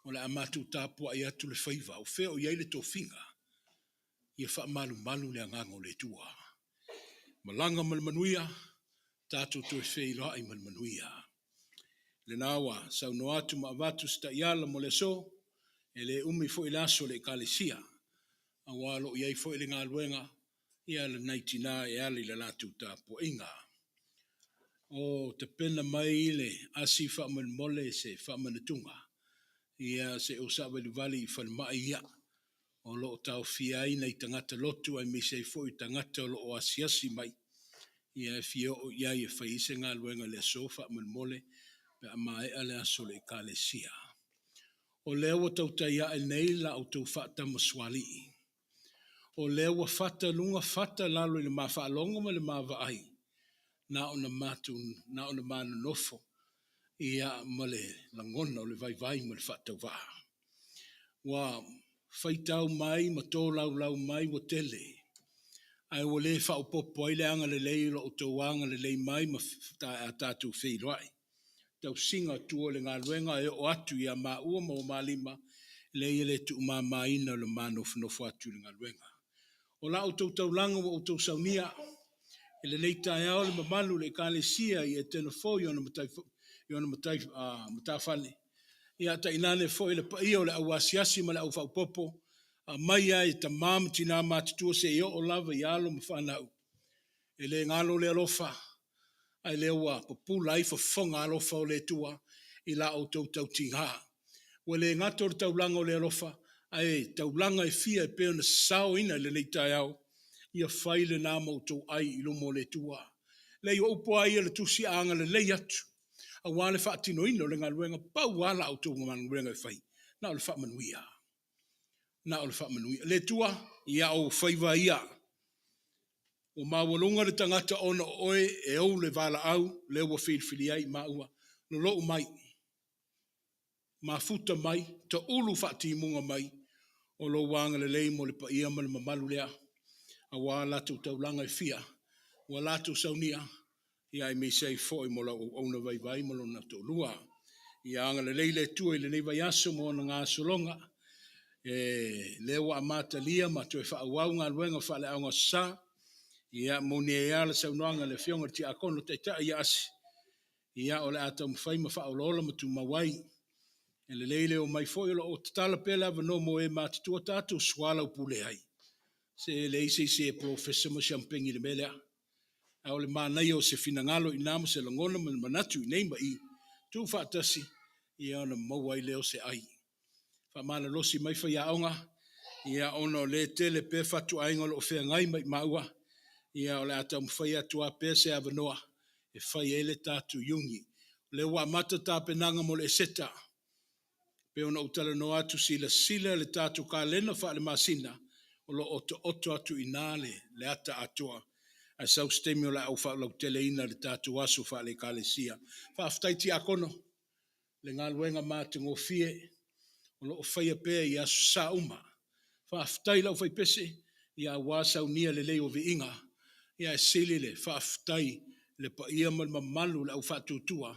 O le amatu tāpua I atu le whaiva, o wheo iai le tō whinga. Ia wha malu le angango le tua. Malanga ma le manuia, tātou tue whei loa i manuia. Le nawa, sau no atu maavatu sta iala mo le so, e le umi fo i laso le kalesia, a walo iai fo i le ngā luenga, ia le naitina e ali le latu tā po inga. O te pena mai le asi whaaman mole se whaaman tunga, ia se o sawe le vali i whanmai ia, o lo tau fiai nei tangata lotu ai mi se fo i tangata o lo asiasi mai, ia fio o iai e whaise ngā luenga le so whaaman mole, pe a mai ale aso le kalesia. O lewa tau taia e nei la o tau whata maswali. O lewa whata lunga whata lalo i le maa whaalonga ma le maa vaai. Na ona matu, na ona mana nofo. Ia ma le langona o le vai ma le whata waa. Wa Vaitau mai ma tō lau mai wa tele. Ai o le whaopopo ai le anga le leilo o tau wanga le lei mai ma tātou whiroai. Tau singa tua le ngā luenga e o atu ia mā ua ma o mā lima le ia le tu mā maina le mā nofo atu le ngā luenga. O la o tau langa o tau saunia e le leita e ao le mamalu le kalesia i Etena Fou i ona matawhane. Ia ta inane fo i le paia o le awasiasi ma le au whaupopo a maia e ta māma tina mātitua se i o lava i alo ma whanau. E le ngalo le alofa ai le ua popula i whafonga alofa o le tua i la o tau tinga. Wa le ngato o taulanga o le alofa ai taulanga e fia e peo na sao ina le leitai au ia whaile nā mautou ai i lomo le tua. Le i upo ai le tusi anga le lei atu. A wale whaatino ino le ngā luenga pau wala au tau ngā luenga e whai. Na o le whaamanuia. Na o le whaamanuia. Le tua ia o whaiva ia. O mawalunga le tangata ona oe e au le vala au, le ua whirwhiri ai maua, no loo mai, ma futa mai, ta ulu whaatimunga mai, o lo wanga le lei mo le paia ma le mamalu lea, a wā latu taulanga e fia, wa latu saunia, ia e mei sei foi mo la ona vai mo na to lua, ia anga le lei le tua i le nei Vaiaso mo na ngā solonga, le ua amata lia ma to e whaawau ngā luenga whale au ngā sa, ia moni e ala sa unoanga le fionga ti akono te ta ia asi. Ia ole ata mwhai ma wha olola ma tu mawai. E le leile o mai foi o tatala pela vano mo e mātitua tātou swala upule ai. Se le ise e professor ma champagni le melea. A ole mānai o se finangalo i nāma se langona ma manatu i neima i. Tu whaatasi ia ona mawai leo se ai. Wha mana losi mai whai aonga. Ia ono le tele pe fatu aingola o whea ngai mai maua. Ia ole ata mwhai atua pese avanoa, e whai ele tātu yungi. Le wa mata tā penanga mo le seta. Pe ona utala no atu sila le tātu ka lena wha le masina, o lo oto atu inale le ata atua. A sau stemi o le au wha lau tele ina le tātu asu wha le kalesia. Wha aftaiti akono, le ngā luenga mātu ngō fie, o lo o whai apea i asu sa uma. Wha aftai lau whai pese, ia wāsau nia le leo vi inga, ia sili le whaaftai le pa ia mal mamalu le au whaatutua,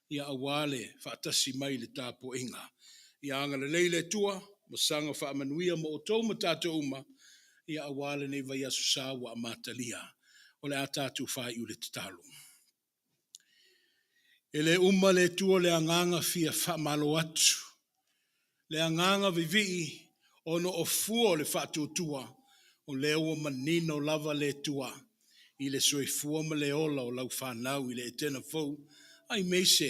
ia awale whaatasi mai le tāpo inga. Ia anga le leile tua, masanga whaamanuia mo o tau ma tātou uma, ia awale nei Vaiaso sawa a matalia, o le a tātou whai u le tatalu. E le uma le tua le anganga fia whaamalo atu, le anganga vivii ono o fua le whaatutua, o leo manino lava le tua, i le soifua ma le ola o lau whanau i le Etena Fou, ai meise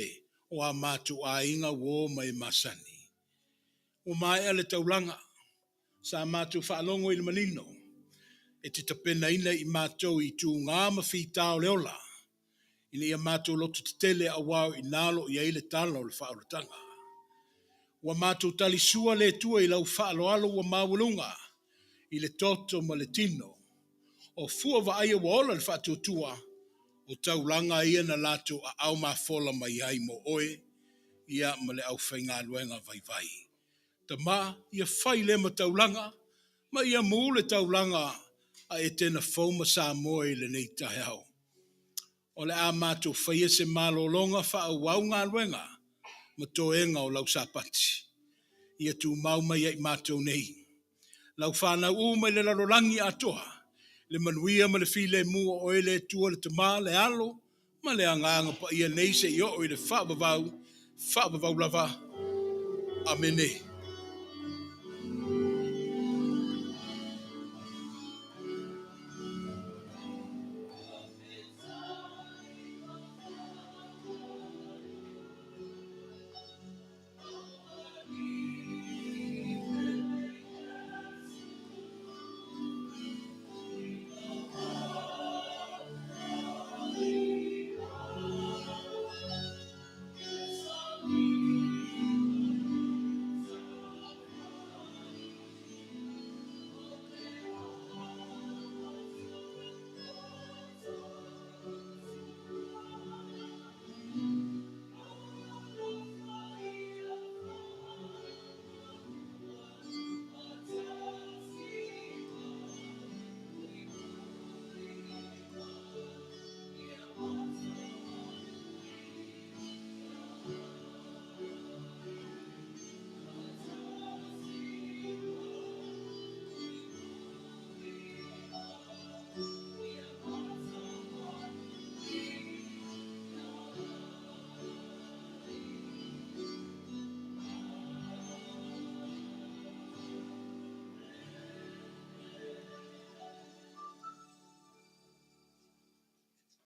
o a mātu a inga wō mai masani. O mai ale taulanga, sa mātu whaalongo i le manino, e te tapena ina i mātou i tū ngā mawhitao le ola, i le ia mātou lotu te tele a wau i nalo i eile tala o le whaaurutanga. Wa mātou tali sua le tua i lau whaaloalo wa mawalunga, i le toto ma le tino, o fua wa aia wa ola le whaatutua, o taulanga ia na lato a au mafola mai ai mo oe, ia ma le au whainga luenga vai. Ta ma, ia whai le ma taulanga, ma ia mu le taulanga a Etena Fou ma sa moe le nei tahe au. O le a mātou whaia se malolonga wha au wau ngā luenga, ma toenga o lau sapati. Ia tu mau mai ai mātou nei. Lau whanau mai le lalolangi atoa, le manuia ma le file mua o ele tua le tama le alo, Ma le anganga pa ia nei se yo o i le whaabavau lava. Amene.